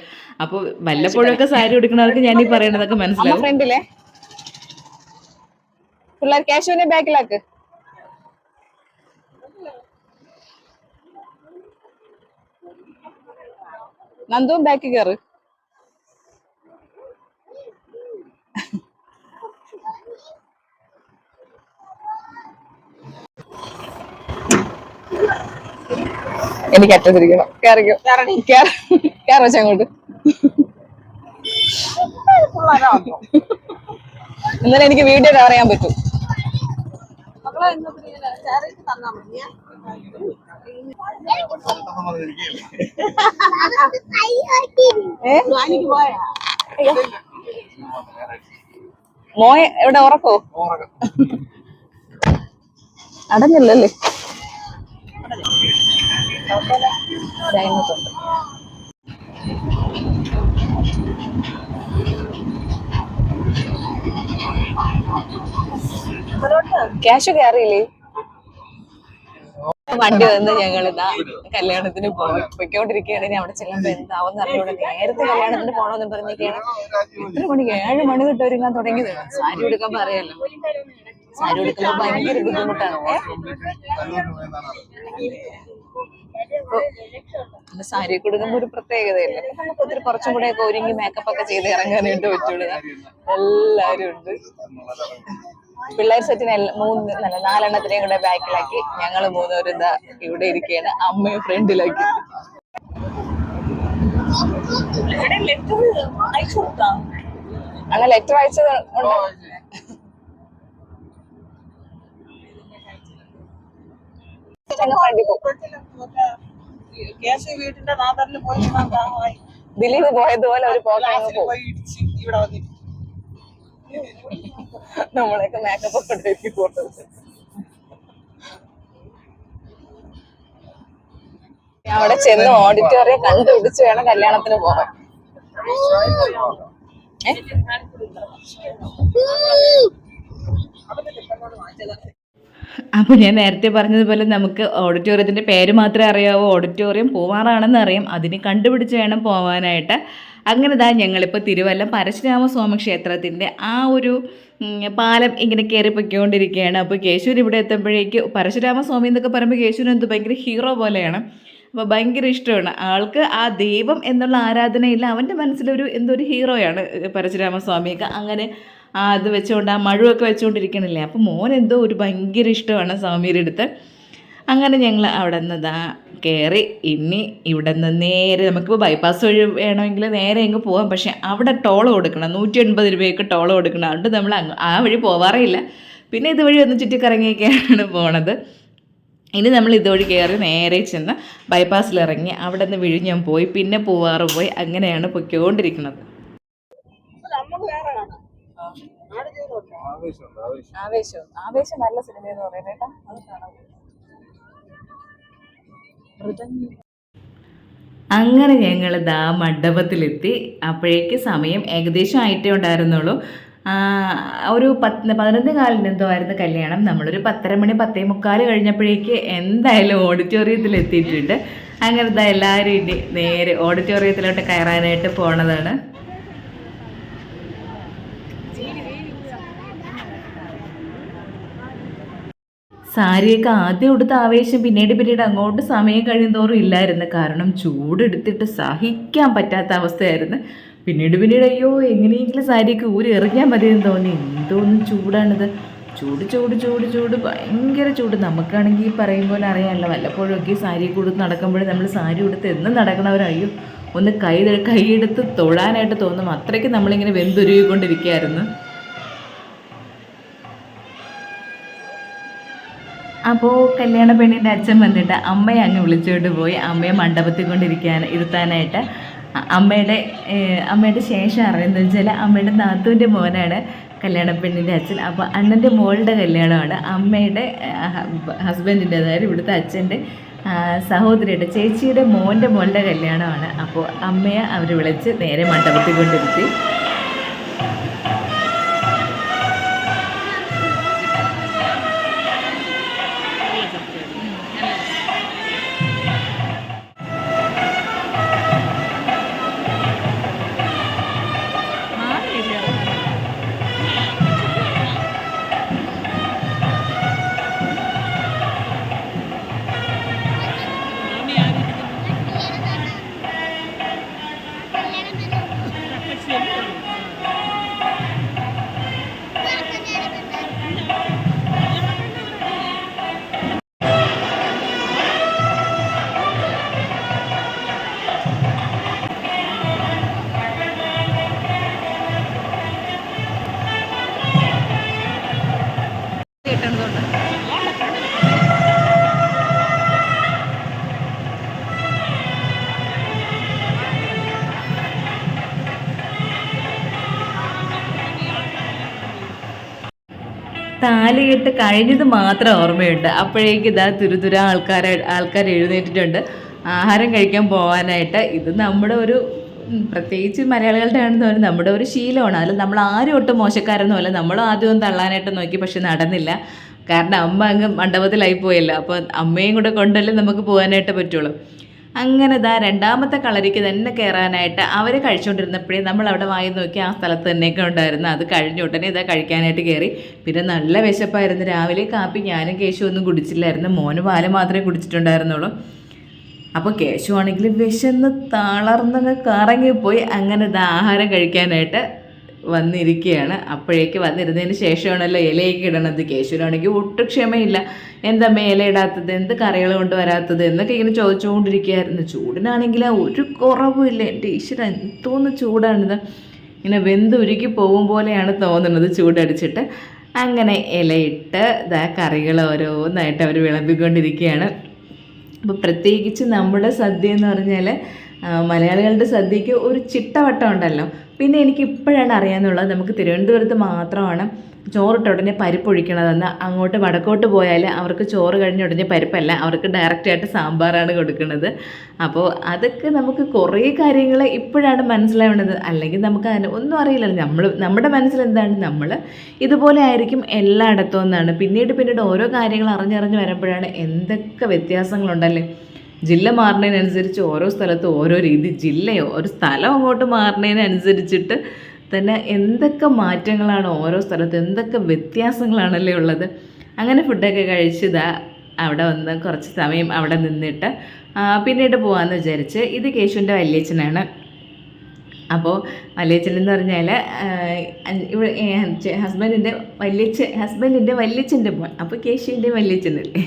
അപ്പോൾ വല്ലപ്പോഴൊക്കെ സാരി ഉടുക്കുന്നവർക്ക് ഞാൻ ഈ പറയണതൊക്കെ മനസ്സിലാവും. ഫ്രണ്ടിലെ പിള്ളേർ കേശുവിനെ ബാക്കിലാക്ക്. നന്ദുവും ബാക്കി കയറ്. എനിക്ക് അറ്റത്തിരിക്കണം. കേറിക്കോ കേറച്ച അങ്ങോട്ട്. എന്നാലും എനിക്ക് വീഡിയോ കവർ ചെയ്യാൻ പറ്റും. മോയ എവിടെ ഉറക്കോ? അടഞ്ഞില്ലല്ലേ? ക്യാഷ് കയറിയില്ലേ? വണ്ടി വന്ന് ഞങ്ങളിതാ കല്യാണത്തിന് പൊയ്ക്കൊണ്ടിരിക്കുകയാണ്. ഇനി അവിടെ ചെല്ലുമ്പോ എന്താവെന്ന് അറിഞ്ഞൂടെ. നേരത്തെ കല്യാണത്തിന് പോണോന്ന് പറഞ്ഞൊക്കെയാണ്. എത്ര മണിക്ക് 7 മണി തൊട്ട് ഒരുങ്ങാൻ തുടങ്ങിയത്. സാരി ഉടുക്കാൻ പറയാലോ, സാരി ഉടുക്കുമ്പോ ഭയങ്കര ബുദ്ധിമുട്ടാണ്. സാരി കൊടുക്കുമ്പോ ഒരു പ്രത്യേകതയല്ലേ. നമുക്ക് ഒത്തിരി കുറച്ചും കൂടെ ഒക്കെ ഒരുങ്ങി മേക്കപ്പ് ഒക്കെ ചെയ്ത് ഇറങ്ങാനായിട്ട് പറ്റുള്ളൂ. എല്ലാരും ഉണ്ട്. പിള്ളേർ സെറ്റിന് 4 കൂടെ ബാക്കിലാക്കി ഞങ്ങൾ 3 പേരും ഇതാ ഇവിടെ ഇരിക്കുകയാണ്. അമ്മയും ഫ്രണ്ടിലാക്കി. അങ്ങനെ ലെറ്റർ അയച്ചത് ഉണ്ടോ? ദിലീപ് പോയതുപോലെ ഒരു നമ്മളെയൊക്കെ മേക്കപ്പ് ഒക്കെ പോട്ടത്. അവിടെ ചെന്ന് ഓഡിറ്റോറിയം കണ്ടുപിടിച്ച് വേണം കല്യാണത്തിന് പോകാൻ. അപ്പോൾ ഞാൻ നേരത്തെ പറഞ്ഞതുപോലെ നമുക്ക് ഓഡിറ്റോറിയത്തിൻ്റെ പേര് മാത്രമേ അറിയാവൂ. ഓഡിറ്റോറിയം പൂവാറാണെന്ന് അറിയാം. അതിന് കണ്ടുപിടിച്ച് വേണം പോകാനായിട്ട്. അങ്ങനെ ദാ ഞങ്ങളിപ്പോൾ തിരുവല്ലം പരശുരാമസ്വാമി ക്ഷേത്രത്തിൻ്റെ ആ ഒരു പാലം ഇങ്ങനെ കയറി പൊയ്ക്കൊണ്ടിരിക്കുകയാണ്. അപ്പോൾ കേശൂർ ഇവിടെ എത്തുമ്പോഴേക്ക് പരശുരാമസ്വാമി എന്നൊക്കെ പറയുമ്പോൾ കേശൂർ എന്ത് ഭയങ്കര ഹീറോ പോലെയാണ്. അപ്പോൾ ഭയങ്കര ഇഷ്ടമാണ് ആൾക്ക്. ആ ദൈവം എന്നുള്ള ആരാധനയില്ല, അവൻ്റെ മനസ്സിലൊരു എന്തൊരു ഹീറോയാണ് പരശുരാമസ്വാമിയൊക്കെ. അങ്ങനെ അത് വെച്ചുകൊണ്ട് ആ മഴുവൊക്കെ വെച്ചുകൊണ്ടിരിക്കണില്ലേ. അപ്പോൾ മോൻ എന്തോ ഒരു ഭയങ്കര ഇഷ്ടമാണ് സ്വാമിയുടെ അടുത്ത്. അങ്ങനെ ഞങ്ങൾ അവിടെ നിന്ന് കയറി. ഇനി ഇവിടെ നിന്ന് നേരെ നമുക്കിപ്പോൾ ബൈപ്പാസ് വഴി വേണമെങ്കിൽ നേരെ ഇങ്ങ് പോകാം. പക്ഷേ അവിടെ ടോൾ കൊടുക്കണം, 180 രൂപയൊക്കെ ടോൾ കൊടുക്കണം. അതുകൊണ്ട് നമ്മൾ ആ വഴി പോവാറേയില്ല. പിന്നെ ഇതുവഴി ഒന്ന് ചുറ്റിക്കറങ്ങിയൊക്കെയാണ് പോണത്. ഇനി നമ്മൾ ഇതുവഴി കയറി നേരെ ചെന്ന് ബൈപ്പാസിലിറങ്ങി അവിടെ നിന്ന് വിഴിഞ്ഞം പോയി പിന്നെ പൂവാറ് പോയി അങ്ങനെയാണ് പൊയ്ക്കൊണ്ടിരിക്കുന്നത്. ആവേശം നല്ല സിനിമ എന്ന് പറയുന്നത്. അങ്ങനെ ഞങ്ങൾ ദാ മണ്ഡപത്തിലെത്തി. അപ്പോഴേക്ക് സമയം ഏകദേശം ആയിട്ടേ ഉണ്ടായിരുന്നുള്ളൂ. ഒരു 11 കാലിന് എന്തോ ആയിരുന്നു കല്യാണം. നമ്മളൊരു 10:30 മണി 10:45 കഴിഞ്ഞപ്പോഴേക്ക് എന്തായാലും ഓഡിറ്റോറിയത്തിൽ എത്തിയിട്ടുണ്ട്. അങ്ങനെ ദാ എല്ലാവരും ഇനി നേരെ ഓഡിറ്റോറിയത്തിലോട്ട് കയറാനായിട്ട് പോണതാണ്. സാരിയൊക്കെ ആദ്യം ഉടുത്ത ആവേശം പിന്നീട് അങ്ങോട്ട് സമയം കഴിയുന്തോറും ഇല്ലായിരുന്നു. കാരണം ചൂടെടുത്തിട്ട് സഹിക്കാൻ പറ്റാത്ത അവസ്ഥയായിരുന്നു. പിന്നീട് അയ്യോ എങ്ങനെയെങ്കിലും സാരിയൊക്കെ ഊരി എറിഞ്ഞാൽ മതിയെന്ന് തോന്നി. എന്തോന്നും ചൂടാണിത്, ചൂട് ചൂട് ചൂട് ചൂട് ഭയങ്കര ചൂട്. നമുക്കാണെങ്കിൽ പറയും പോലെ അറിയാമല്ലോ, വല്ലപ്പോഴൊക്കെ സാരി കൊടുത്ത് നടക്കുമ്പോഴേ നമ്മൾ സാരി കൊടുത്ത് എന്നും നടക്കണവരയ്യോ ഒന്ന് കൈയെടുത്ത് തൊഴാനായിട്ട് തോന്നും. അത്രയ്ക്ക് നമ്മളിങ്ങനെ വെന്തുരുകിക്കൊണ്ടിരിക്കുകയായിരുന്നു. അപ്പോൾ കല്യാണ പെണ്ണിൻ്റെ അച്ഛൻ വന്നിട്ട് അമ്മയെ അങ്ങ് വിളിച്ചുകൊണ്ട് പോയി. അമ്മയെ മണ്ഡപത്തിൽ ഇരുത്താനായിട്ട്. അമ്മയുടെ ശേഷം അറിയുന്നത് വെച്ചാൽ അമ്മയുടെ നാത്തൂൻ്റെ മോനാണ് കല്യാണ പെണ്ണിൻ്റെ അച്ഛൻ. അപ്പോൾ അണ്ണൻ്റെ മോളുടെ കല്യാണമാണ്. അമ്മയുടെ ഹസ്ബൻഡിൻ്റെ, അതായത് ഇവിടുത്തെ അച്ഛൻ്റെ സഹോദരിയുടെ ചേച്ചിയുടെ മോളുടെ കല്യാണമാണ്. അപ്പോൾ അമ്മയെ അവർ വിളിച്ച് നേരെ മണ്ഡപത്തിൽ കൊണ്ടിരുത്തി. താലികെട്ട് കഴിഞ്ഞത് മാത്രം ഓർമ്മയുണ്ട്. അപ്പോഴേക്ക് ഇതാ തുരുതുര ആൾക്കാർ എഴുന്നേറ്റിട്ടുണ്ട് ആഹാരം കഴിക്കാൻ പോകാനായിട്ട്. ഇത് നമ്മുടെ ഒരു പ്രത്യേകിച്ച് മലയാളികളുടെ ആണെന്ന് പറഞ്ഞാൽ നമ്മുടെ ഒരു ശീലമാണ്. അതിൽ നമ്മൾ ആരും ഒട്ടും മോശക്കാരൊന്നുമല്ല. നമ്മളും ആദ്യം ഒന്ന് തള്ളാനായിട്ട് നോക്കി, പക്ഷെ നടന്നില്ല. കാരണം അമ്മ അങ്ങ് മണ്ഡപത്തിലായി പോയല്ലോ. അപ്പോൾ അമ്മയും കൂടെ കൊണ്ടല്ലേ നമുക്ക് പോകാനായിട്ട് പറ്റുള്ളൂ. അങ്ങനെ ഇതാ രണ്ടാമത്തെ കളരിക്ക് തന്നെ കയറാനായിട്ട് അവർ കഴിച്ചുകൊണ്ടിരുന്നപ്പോഴേ നമ്മൾ അവിടെ വായി നോക്കി ആ സ്ഥലത്ത് തന്നെയൊക്കെ ഉണ്ടായിരുന്നു. അത് കഴിഞ്ഞ ഉടനെ ഇതാ കഴിക്കാനായിട്ട് കയറി. പിന്നെ നല്ല വിശപ്പായിരുന്നു. രാവിലെ കാപ്പി ഞാനും കേശു ഒന്നും കുടിച്ചില്ലായിരുന്നു. മോന് പാല് മാത്രമേ കുടിച്ചിട്ടുണ്ടായിരുന്നുള്ളൂ. അപ്പോൾ കേശു ആണെങ്കിൽ വിശന്ന് തളർന്നങ്ങ് കറങ്ങിപ്പോയി. അങ്ങനെ ഇത് ആഹാരം കഴിക്കാനായിട്ട് വന്നിരിക്കുകയാണ്. അപ്പോഴേക്ക് വന്നിരുന്നതിന് ശേഷമാണല്ലോ ഇലയൊക്കെ ഇടണത്. കേശുവിനാണെങ്കിൽ ഒട്ടും ക്ഷമയില്ല. എന്താ ഇല ഇടാത്തത്, എന്ത് കറികൾ കൊണ്ട് വരാത്തത് എന്നൊക്കെ ഇങ്ങനെ ചോദിച്ചുകൊണ്ടിരിക്കുകയായിരുന്നു. ചൂടിനാണെങ്കിൽ ഒരു കുറവുമില്ല. എൻ്റെ ഈശ്വര എന്തോന്ന് ചൂടാണിത്, ഇങ്ങനെ വെന്തുരുക്കി പോകും പോലെയാണ് തോന്നുന്നത് ചൂടടിച്ചിട്ട്. അങ്ങനെ ഇലയിട്ട് ഇതാ കറികൾ ഓരോന്നായിട്ട് അവർ വിളമ്പിക്കൊണ്ടിരിക്കുകയാണ്. അപ്പോൾ പ്രത്യേകിച്ച് നമ്മുടെ സദ്യ എന്ന് പറഞ്ഞാൽ മലയാളികളുടെ സദ്യക്ക് ഒരു ചിട്ടവട്ടം ഉണ്ടല്ലോ. പിന്നെ എനിക്ക് ഇപ്പോഴാണ് അറിയാമെന്നുള്ളത്, നമുക്ക് തിരുവനന്തപുരത്ത് മാത്രമാണ് ചോറിട്ട ഉടനെ പരിപ്പൊഴിക്കണതെന്ന്. അങ്ങോട്ട് വടക്കോട്ട് പോയാൽ അവർക്ക് ചോറ് കഴിഞ്ഞ ഉടനെ പരിപ്പല്ല, അവർക്ക് ഡയറക്റ്റായിട്ട് സാമ്പാറാണ് കൊടുക്കുന്നത്. അപ്പോൾ അതൊക്കെ നമുക്ക് കുറേ കാര്യങ്ങൾ ഇപ്പോഴാണ് മനസ്സിലാവുന്നത്. അല്ലെങ്കിൽ നമുക്ക് അതിന് ഒന്നും അറിയില്ലല്ലോ. നമ്മുടെ മനസ്സിൽ എന്താണ്, നമ്മൾ ഇതുപോലെ ആയിരിക്കും എല്ലായിടത്തും എന്നാണ്. പിന്നീട് ഓരോ കാര്യങ്ങൾ അറിഞ്ഞറിഞ്ഞ് വരുമ്പോഴാണ് എന്തൊക്കെ വ്യത്യാസങ്ങളുണ്ടല്ലേ. ജില്ല മാറുന്നതിനനുസരിച്ച് ഓരോ സ്ഥലത്തും ഓരോ രീതി, ജില്ലയോ ഒരു സ്ഥലം അങ്ങോട്ട് മാറുന്നതിനനുസരിച്ചിട്ട് തന്നെ എന്തൊക്കെ മാറ്റങ്ങളാണ് ഓരോ സ്ഥലത്തും, എന്തൊക്കെ വ്യത്യാസങ്ങളാണല്ലേ ഉള്ളത്. അങ്ങനെ ഫുഡൊക്കെ കഴിച്ചതാ അവിടെ വന്ന് കുറച്ച് സമയം അവിടെ നിന്നിട്ട് പിന്നീട് പോകാമെന്ന് വിചാരിച്ച്. ഇത് കേശുവിൻ്റെ വല്യച്ഛനാണ്. അപ്പോൾ വല്യച്ഛൻ എന്ന് പറഞ്ഞാൽ ഹസ്ബൻഡിൻ്റെ വല്യച്ഛൻ്റെ മോൻ. അപ്പോൾ കേശുവിൻ്റെ വല്യച്ഛനല്ലേ.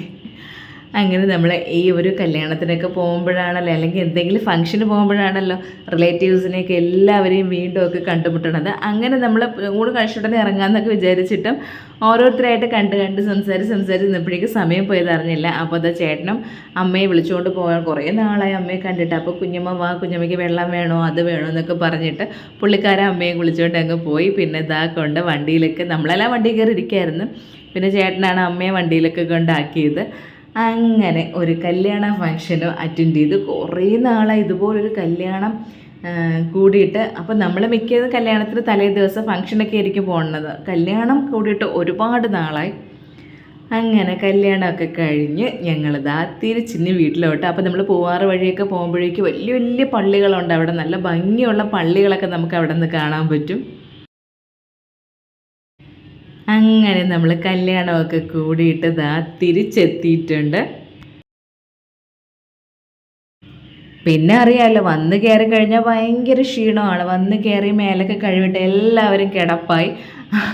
അങ്ങനെ നമ്മൾ ഈ ഒരു കല്യാണത്തിനൊക്കെ പോകുമ്പോഴാണല്ലോ, അല്ലെങ്കിൽ എന്തെങ്കിലും ഫംഗ്ഷന് പോകുമ്പോഴാണല്ലോ റിലേറ്റീവ്സിനെയൊക്കെ എല്ലാവരെയും വീണ്ടും ഒക്കെ കണ്ടുമുട്ടണത്. അങ്ങനെ നമ്മൾ ഊണ് കഴിച്ചിട്ടുടനെ ഇറങ്ങാമെന്നൊക്കെ വിചാരിച്ചിട്ടും ഓരോരുത്തരായിട്ട് കണ്ട് സംസാരിച്ച് നിന്നപ്പോഴേക്കും സമയം പോയത് അറിഞ്ഞില്ല. അപ്പോൾ അത് ചേട്ടനും അമ്മയെ വിളിച്ചുകൊണ്ട് പോകാൻ കുറേ നാളായി അമ്മയെ കണ്ടിട്ട്. അപ്പോൾ കുഞ്ഞമ്മ വാ, കുഞ്ഞമ്മയ്ക്ക് വെള്ളം വേണോ അത് വേണോ എന്നൊക്കെ പറഞ്ഞിട്ട് പുള്ളിക്കാരൻ അമ്മയെ വിളിച്ചുകൊണ്ട് അങ്ങ് പോയി. പിന്നെ ഇതാ കൊണ്ട് വണ്ടിയിലൊക്കെ നമ്മളെല്ലാം വണ്ടി കയറി ഇരിക്കുകയായിരുന്നു. പിന്നെ ചേട്ടനാണ് അമ്മയെ വണ്ടിയിലൊക്കെ കൊണ്ടാക്കിയത്. അങ്ങനെ ഒരു കല്യാണ ഫംഗ്ഷനും അറ്റൻഡ് ചെയ്ത്. കുറേ നാളായി ഇതുപോലൊരു കല്യാണം കൂടിയിട്ട്. അപ്പോൾ നമ്മൾ മിക്കത് കല്യാണത്തിന് തലേ ദിവസം ഫംഗ്ഷനൊക്കെ ആയിരിക്കും പോകുന്നത്. കല്യാണം കൂടിയിട്ട് ഒരുപാട് നാളായി. അങ്ങനെ കല്യാണമൊക്കെ കഴിഞ്ഞ് ഞങ്ങളിതാ തിരിച്ചിന് വീട്ടിലോട്ട്. അപ്പോൾ നമ്മൾ പൂവാറ് വഴിയൊക്കെ പോകുമ്പോഴേക്ക് വലിയ വലിയ പള്ളികളുണ്ട് അവിടെ. നല്ല ഭംഗിയുള്ള പള്ളികളൊക്കെ നമുക്ക് അവിടെ നിന്ന് കാണാൻ പറ്റും. അങ്ങനെ നമ്മൾ കല്യാണമൊക്കെ കൂടിയിട്ട് തിരിച്ചെത്തിയിട്ടുണ്ട്. പിന്നെ അറിയാമല്ലോ, വന്ന് കയറി കഴിഞ്ഞാൽ ഭയങ്കര ക്ഷീണമാണ്. വന്ന് കയറി മേലൊക്കെ കഴിവിട്ട് എല്ലാവരും കിടപ്പായി.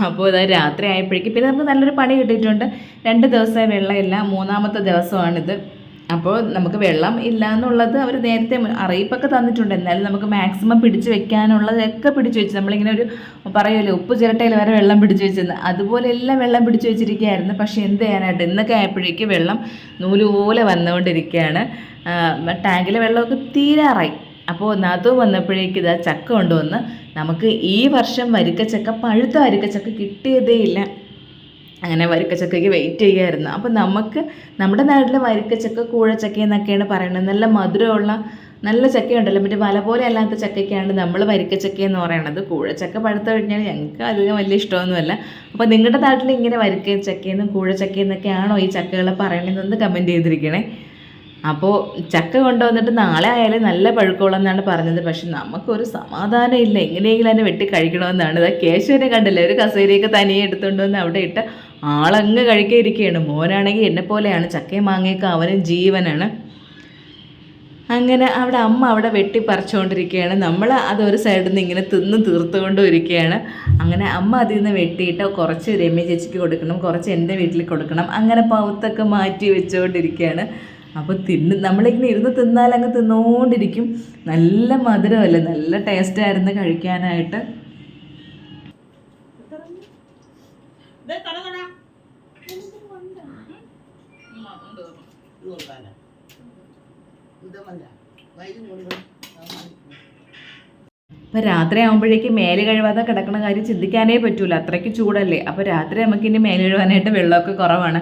അപ്പോൾ രാത്രി ആയപ്പോഴേക്കും പിന്നെ നമുക്ക് നല്ലൊരു പണി കിട്ടിയിട്ടുണ്ട്. 2 ദിവസമായി വെള്ളമില്ല, 3ാമത്തെ ദിവസമാണിത്. അപ്പോൾ നമുക്ക് വെള്ളം ഇല്ല എന്നുള്ളത് അവർ നേരത്തെ അറിയിപ്പൊക്കെ തന്നിട്ടുണ്ട്. എന്നാലും നമുക്ക് മാക്സിമം പിടിച്ച് വെക്കാനുള്ളതൊക്കെ പിടിച്ച് വെച്ച്, നമ്മളിങ്ങനെ ഒരു പറയുമല്ലോ ഉപ്പ് ചിരട്ടയിൽ വരെ വെള്ളം പിടിച്ച് വെച്ചെന്ന്, അതുപോലെ എല്ലാം വെള്ളം പിടിച്ച് വെച്ചിരിക്കുകയായിരുന്നു. പക്ഷേ എന്ത് ചെയ്യാനായിട്ട് ഇന്നൊക്കെ ആയപ്പോഴേക്കും വെള്ളം നൂലുപോലെ വന്നുകൊണ്ടിരിക്കുകയാണ്. ടാങ്കിലെ വെള്ളമൊക്കെ തീരാറായി. അപ്പോൾ നാത്തൂൻ വന്നപ്പോഴേക്കും ചക്ക കൊണ്ടുവന്ന്, നമുക്ക് ഈ വർഷം വരിക്കച്ചക്ക, പഴുത്ത വരിക്കച്ചക്ക കിട്ടിയതേ ഇല്ല. അങ്ങനെ വരിക്കച്ചക്കയ്ക്ക് വെയിറ്റ് ചെയ്യുമായിരുന്നു. അപ്പോൾ നമ്മുടെ നാട്ടിൽ വരിക്കച്ചക്ക, കൂഴച്ചക്ക എന്നൊക്കെയാണ് പറയുന്നത്. നല്ല മധുരമുള്ള നല്ല ചക്കയുണ്ടല്ലോ, മറ്റേ വല പോലെ അല്ലാത്ത ചക്കയ്ക്കാണ് നമ്മൾ വരിക്കച്ചക്ക എന്ന് പറയുന്നത്. കൂഴച്ചക്ക പഴുത്ത കഴിഞ്ഞാൽ ഞങ്ങൾക്ക് അധികം വലിയ ഇഷ്ടമൊന്നുമല്ല. അപ്പോൾ നിങ്ങളുടെ നാട്ടിൽ ഇങ്ങനെ വരിക്കച്ചക്കയെന്നും കൂഴച്ചക്കയെന്നൊക്കെയാണോ ഈ ചക്കകളെ പറയണമെന്നൊന്ന് കമൻറ്റ് ചെയ്തിരിക്കണേ. അപ്പോൾ ചക്ക കൊണ്ടുവന്നിട്ട് നാളെ ആയാലും നല്ല പഴുക്കോളെന്നാണ് പറഞ്ഞത്. പക്ഷെ നമുക്കൊരു സമാധാനം ഇല്ല, എങ്ങനെയെങ്കിലും അതിനെ വെട്ടി കഴിക്കണമെന്നാണ്. കേശുവിനെ കണ്ടില്ലേ, ഒരു കസേരയൊക്കെ തനിയെ എടുത്തുകൊണ്ട് വന്ന് അവിടെ ഇട്ട് ആളങ്ങ് കഴിക്കാതിരിക്കുകയാണ്. മോനാണെങ്കിൽ എന്നെപ്പോലെയാണ്, ചക്കയും മാങ്ങയൊക്കെ അവനും ജീവനാണ്. അങ്ങനെ അമ്മ അവിടെ വെട്ടി പറിച്ചുകൊണ്ടിരിക്കുകയാണ്. നമ്മൾ അതൊരു സൈഡിൽ നിന്ന് ഇങ്ങനെ തീർത്തുകൊണ്ടും ഇരിക്കുകയാണ്. അങ്ങനെ അമ്മ അതിൽ നിന്ന് വെട്ടിയിട്ട് കുറച്ച് രമ്യ ചേച്ചിക്ക് കൊടുക്കണം, കുറച്ച് എൻ്റെ വീട്ടിൽ കൊടുക്കണം. അങ്ങനെ പൗത്തൊക്കെ മാറ്റി വെച്ചുകൊണ്ടിരിക്കുകയാണ്. അപ്പോൾ നമ്മളിങ്ങനെ ഇരുന്ന് തിന്നാൽ അങ്ങ് തിന്നുകൊണ്ടിരിക്കും. നല്ല മധുരമല്ലേ, നല്ല ടേസ്റ്റായിരുന്നു കഴിക്കാനായിട്ട്. അപ്പോൾ രാത്രി ആകുമ്പോഴേക്കും മേല് കഴുകാതെ കിടക്കുന്ന കാര്യം ചിന്തിക്കാനേ പറ്റൂല, അത്രയ്ക്ക് ചൂടല്ലേ. അപ്പോൾ രാത്രി നമുക്കിനി മേല് കഴുകാനായിട്ട് വെള്ളമൊക്കെ കുറവാണ്.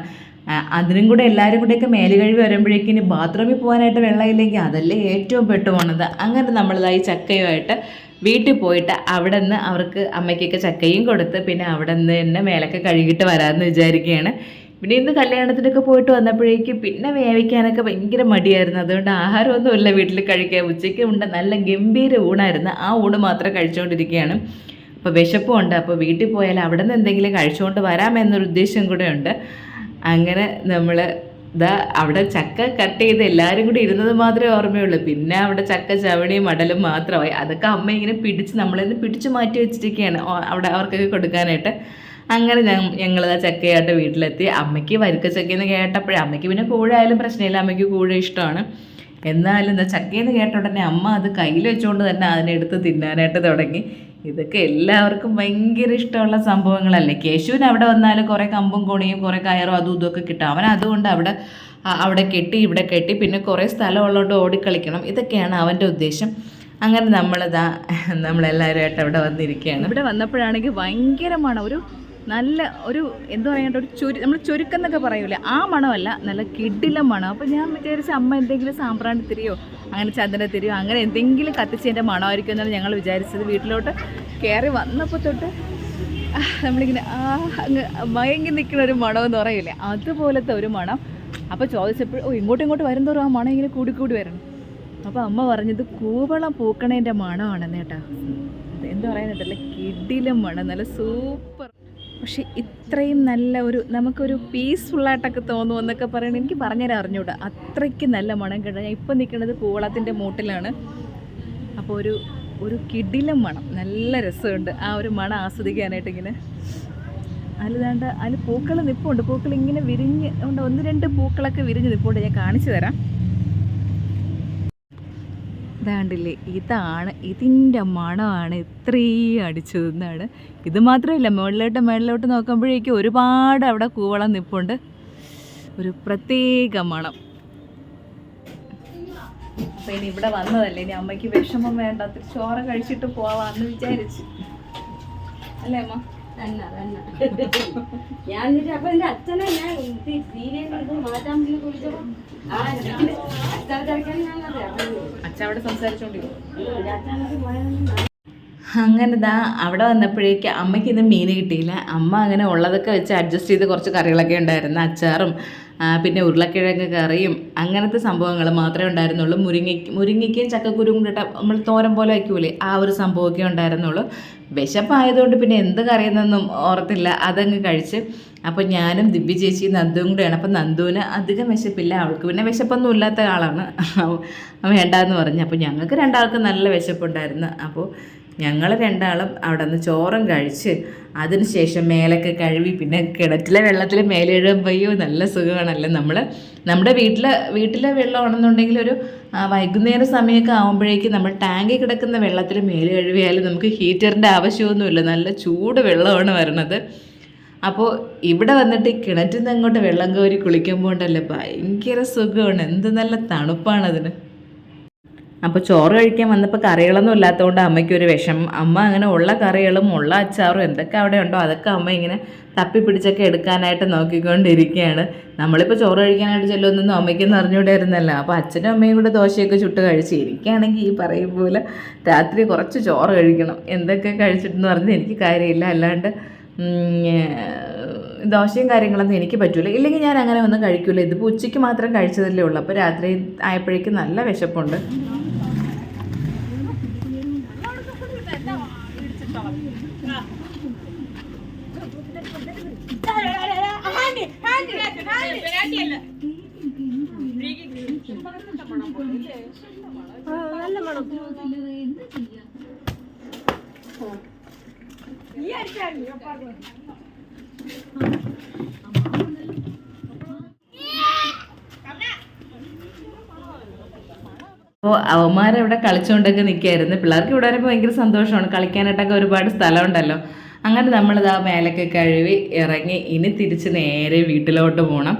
അതിനും കൂടെ എല്ലാവരും കൂടെയൊക്കെ മേല് കഴുകി വരുമ്പോഴേക്കും ഇനി ബാത്റൂമിൽ പോകാനായിട്ട് വെള്ളമില്ലെങ്കിൽ അതല്ലേ ഏറ്റവും പെട്ടുപോണത്. അങ്ങനെ നമ്മളിതായി ചക്കയുമായിട്ട് വീട്ടിൽ പോയിട്ട് അവിടെ നിന്ന് അവർക്ക് അമ്മയ്ക്കൊക്കെ ചക്കയും കൊടുത്ത് പിന്നെ അവിടെ നിന്ന് തന്നെ മേലൊക്കെ കഴുകിയിട്ട് വരാമെന്ന് വിചാരിക്കുകയാണ്. പിന്നെ ഇന്ന് കല്യാണത്തിനൊക്കെ പോയിട്ട് വന്നപ്പോഴേക്കും പിന്നെ വേവിക്കാനൊക്കെ ഭയങ്കര മടിയായിരുന്നു. അതുകൊണ്ട് ആഹാരമൊന്നുമില്ല വീട്ടിൽ കഴിക്കാൻ. ഉച്ചയ്ക്ക് ഉണ്ട് നല്ല ഗംഭീര ഊണായിരുന്നു. ആ ഊണ് മാത്രം കഴിച്ചുകൊണ്ടിരിക്കുകയാണ്. അപ്പോൾ വിശപ്പും ഉണ്ട്. അപ്പോൾ വീട്ടിൽ പോയാൽ അവിടെ നിന്ന് എന്തെങ്കിലും കഴിച്ചുകൊണ്ട് വരാമെന്നൊരു ഉദ്ദേശം കൂടെ ഉണ്ട്. അങ്ങനെ നമ്മൾ അവിടെ ചക്ക കട്ട് ചെയ്ത് എല്ലാവരും കൂടി ഇരുന്നത് മാത്രമേ ഓർമ്മയുള്ളൂ. പിന്നെ അവിടെ ചക്ക ചവണിയും മടലും മാത്രമായി. അതൊക്കെ അമ്മ ഇങ്ങനെ നമ്മളിന്ന് പിടിച്ച് മാറ്റി വെച്ചിരിക്കുകയാണ് അവിടെ അവർക്കൊക്കെ കൊടുക്കാനായിട്ട്. അങ്ങനെ ഞങ്ങളിതാ ചക്കയായിട്ട് വീട്ടിലെത്തി. അമ്മയ്ക്ക് വരിക്കച്ചക്കയെന്ന് കേട്ടപ്പോഴേ, അമ്മയ്ക്ക് പിന്നെ കൂഴായാലും പ്രശ്നമില്ല, അമ്മയ്ക്ക് കൂഴ ഇഷ്ടമാണ്. എന്നാലും ചക്കയെന്ന് കേട്ട ഉടനെ അമ്മ അത് കയ്യിൽ വെച്ചുകൊണ്ട് തന്നെ അതിനെടുത്ത് തിന്നാനായിട്ട് തുടങ്ങി. ഇതൊക്കെ എല്ലാവർക്കും ഭയങ്കര ഇഷ്ടമുള്ള സംഭവങ്ങളല്ലേ. കേശുവിന് അവിടെ വന്നാൽ കുറേ കമ്പും കൊണിയും കുറേ കയറും അതും ഇതൊക്കെ കിട്ടും. അവൻ അതുകൊണ്ട് അവിടെ കെട്ടി ഇവിടെ കെട്ടി പിന്നെ കുറേ സ്ഥലമുള്ളതുകൊണ്ട് ഓടിക്കളിക്കണം. ഇതൊക്കെയാണ് അവൻ്റെ ഉദ്ദേശം. അങ്ങനെ നമ്മളെല്ലാവരുമായിട്ട് അവിടെ വന്നിരിക്കുകയാണ്. ഇവിടെ വന്നപ്പോഴാണെങ്കിൽ ഭയങ്കരമാണ് നല്ല എന്താ പറയേണ്ട നമ്മൾ ചുരുക്കെന്നൊക്കെ പറയൂലേ, ആ മണമല്ല, നല്ല കിടിലം മണം. അപ്പോൾ ഞാൻ വിചാരിച്ച അമ്മ എന്തെങ്കിലും സാമ്പ്രാണിത്തിരിയോ അങ്ങനെ ചന്ദനത്തിരിയോ അങ്ങനെ എന്തെങ്കിലും കത്തിച്ചതിൻ്റെ മണമായിരിക്കും എന്നാണ് ഞങ്ങൾ വിചാരിച്ചത്. വീട്ടിലോട്ട് കയറി വന്നപ്പോൾ തൊട്ട് നമ്മളിങ്ങനെ അങ്ങ് മയങ്ങി നിൽക്കുന്ന ഒരു മണമെന്ന് പറയില്ലേ, അതുപോലത്തെ ഒരു മണം. അപ്പോൾ ചോദിച്ചപ്പോൾ ഇങ്ങോട്ട് വരുന്നതോറും ആ മണം ഇങ്ങനെ കൂടിക്കൂടി വരണം. അപ്പോൾ അമ്മ പറഞ്ഞത് കൂവളം പൂക്കണേൻ്റെ മണമാണെന്ന് കേട്ടോ. എന്താ പറയാനായിട്ടല്ലേ, കിടിലം മണം, നല്ല സൂപ്പർ. പക്ഷെ ഇത്രയും നല്ല നമുക്കൊരു പീസ്ഫുള്ളായിട്ടൊക്കെ തോന്നുമെന്നൊക്കെ പറയണത് എനിക്ക് പറഞ്ഞുതരാൻ അറിഞ്ഞൂടാ. അത്രയ്ക്ക് നല്ല മണം കേട്ടോ. ഞാൻ ഇപ്പം നിൽക്കുന്നത് കൂവളത്തിൻ്റെ മൂട്ടിലാണ്. അപ്പോൾ ഒരു കിടിലം മണം, നല്ല രസമുണ്ട് ആ ഒരു മണം ആസ്വദിക്കാനായിട്ട്. ഇങ്ങനെ അതിൽ പൂക്കൾ നിൽപ്പുണ്ട്. പൂക്കൾ ഇങ്ങനെ വിരിഞ്ഞ് ഉണ്ട്, 1-2 പൂക്കളൊക്കെ വിരിഞ്ഞ് നിൽപ്പുണ്ട്. ഞാൻ കാണിച്ചു തരാം. ഇതാണ്ടില്ലേ, ഇതിൻ്റെ മണമാണ് ഇത്രയും അടിച്ചതെന്നാണ്. ഇത് മാത്രമല്ല, മുകളിലോട്ട് നോക്കുമ്പോഴേക്കും ഒരുപാട് അവിടെ കൂവളം നിൽപ്പുണ്ട്. ഒരു പ്രത്യേക മണം. അപ്പം ഇനി ഇവിടെ വന്നതല്ലേ, ഇനി അമ്മയ്ക്ക് വിഷമം വേണ്ട, ചോറ് കഴിച്ചിട്ട് പോവാന്ന് വിചാരിച്ചു അല്ലേ അമ്മ? ഞാൻ അപ്പൊ എന്റെ അച്ഛനെ ഞാൻ മാറ്റാൻ കുറിച്ചപ്പോ അച്ഛൻ അവിടെ സംസാരിച്ചോണ്ടിരിക്കും. അങ്ങനെ അവിടെ വന്നപ്പോഴേക്ക് അമ്മയ്ക്ക് ഇന്ന് മീൻ കിട്ടിയില്ല. അമ്മ അങ്ങനെ ഉള്ളതൊക്കെ വെച്ച് അഡ്ജസ്റ്റ് ചെയ്ത് കുറച്ച് കറികളൊക്കെ ഉണ്ടായിരുന്നു. അച്ചാറും പിന്നെ ഉരുളക്കിഴങ്ങ് കറിയും അങ്ങനത്തെ സംഭവങ്ങൾ മാത്രമേ ഉണ്ടായിരുന്നുള്ളൂ. മുരിങ്ങയ്ക്കയും ചക്കക്കുരും കൂടിയിട്ട് നമ്മൾ തോരൻ പോലെ വയ്ക്കൂലേ, ആ ഒരു സംഭവമൊക്കെ ഉണ്ടായിരുന്നുള്ളൂ. വിശപ്പായതുകൊണ്ട് പിന്നെ എന്ത് കറിയെന്നൊന്നും ഓർത്തില്ല, അതങ്ങ് കഴിച്ച്. അപ്പോൾ ഞാനും ദിവ്യ ചേച്ചിയും നന്ദുവും കൂടെയാണ്. അപ്പം നന്ദുവിന് അധികം വിശപ്പില്ല, അവൾക്ക് പിന്നെ വിശപ്പൊന്നും ഇല്ലാത്ത ആളാണ്, വേണ്ടാന്ന് പറഞ്ഞു. അപ്പോൾ ഞങ്ങൾക്ക് രണ്ടാൾക്കും നല്ല വിശപ്പുണ്ടായിരുന്നു. അപ്പോൾ ഞങ്ങൾ രണ്ടാളും അവിടെ നിന്ന് ചോറും കഴിച്ച് അതിനുശേഷം മേലൊക്കെ കഴുകി, പിന്നെ കിണറ്റിലെ വെള്ളത്തിൽ മേലെ എഴുകുമ്പോഴോ നല്ല സുഖമാണല്ലോ. നമ്മുടെ വീട്ടിലെ വെള്ളമാണെന്നുണ്ടെങ്കിൽ ഒരു വൈകുന്നേര സമയമൊക്കെ ആകുമ്പോഴേക്കും നമ്മൾ ടാങ്കിൽ കിടക്കുന്ന വെള്ളത്തിൽ മേലെ കഴുകിയാലും നമുക്ക് ഹീറ്ററിൻ്റെ ആവശ്യമൊന്നുമില്ല, നല്ല ചൂട് വെള്ളമാണ് വരണത്. അപ്പോൾ ഇവിടെ വന്നിട്ട് കിണറ്റിൽ നിന്ന് അങ്ങോട്ട് വെള്ളം കോരി കുളിക്കുമ്പോൾ ഉണ്ടല്ലോ ഭയങ്കര സുഖമാണ്, എന്ത് നല്ല തണുപ്പാണതിന്. അപ്പോൾ ചോറ് കഴിക്കാൻ വന്നപ്പോൾ കറികളൊന്നും ഇല്ലാത്തതുകൊണ്ട് അമ്മയ്ക്കൊരു വിഷമം. അമ്മ അങ്ങനെ ഉള്ള കറികളും ഉള്ള അച്ചാറും എന്തൊക്കെ അവിടെ ഉണ്ടോ അതൊക്കെ അമ്മ ഇങ്ങനെ തപ്പി പിടിച്ചൊക്കെ എടുക്കാനായിട്ട് നോക്കിക്കൊണ്ടിരിക്കുകയാണ്. നമ്മളിപ്പോൾ ചോറ് കഴിക്കാനായിട്ട് ചെല്ലുമെന്നൊന്നും അമ്മയ്ക്കൊന്നും അറിഞ്ഞുകൂടായിരുന്നല്ലോ. അപ്പോൾ അച്ഛനും അമ്മയും കൂടെ ദോശയൊക്കെ ചുട്ട് കഴിച്ച്, എനിക്കാണെങ്കിൽ ഈ പറയും പോലെ രാത്രി കുറച്ച് ചോറ് കഴിക്കണം. എന്തൊക്കെ കഴിച്ചിട്ടെന്ന് പറഞ്ഞാൽ എനിക്ക് കാര്യമില്ല, അല്ലാണ്ട് ദോശയും കാര്യങ്ങളൊന്നും എനിക്ക് പറ്റൂല. ഇല്ലെങ്കിൽ ഞാൻ അങ്ങനെ ഒന്നും കഴിക്കില്ല. ഇതിപ്പോൾ ഉച്ചയ്ക്ക് മാത്രം കഴിച്ചതല്ലേ ഉള്ളൂ. അപ്പോൾ രാത്രി ആയപ്പോഴേക്കും നല്ല വിശപ്പുണ്ട്. അപ്പോൾ അവന്മാരവിടെ കളിച്ചുകൊണ്ടൊക്കെ നിൽക്കുകയായിരുന്നു. പിള്ളേർക്ക് ഇവിടെ വരുമ്പോൾ ഭയങ്കര സന്തോഷമാണ്, കളിക്കാനായിട്ടൊക്കെ ഒരുപാട് സ്ഥലമുണ്ടല്ലോ. അങ്ങനെ നമ്മളിതാ മേലൊക്കെ കഴുകി ഇറങ്ങി ഇനി തിരിച്ച് നേരെ വീട്ടിലോട്ട് പോകണം.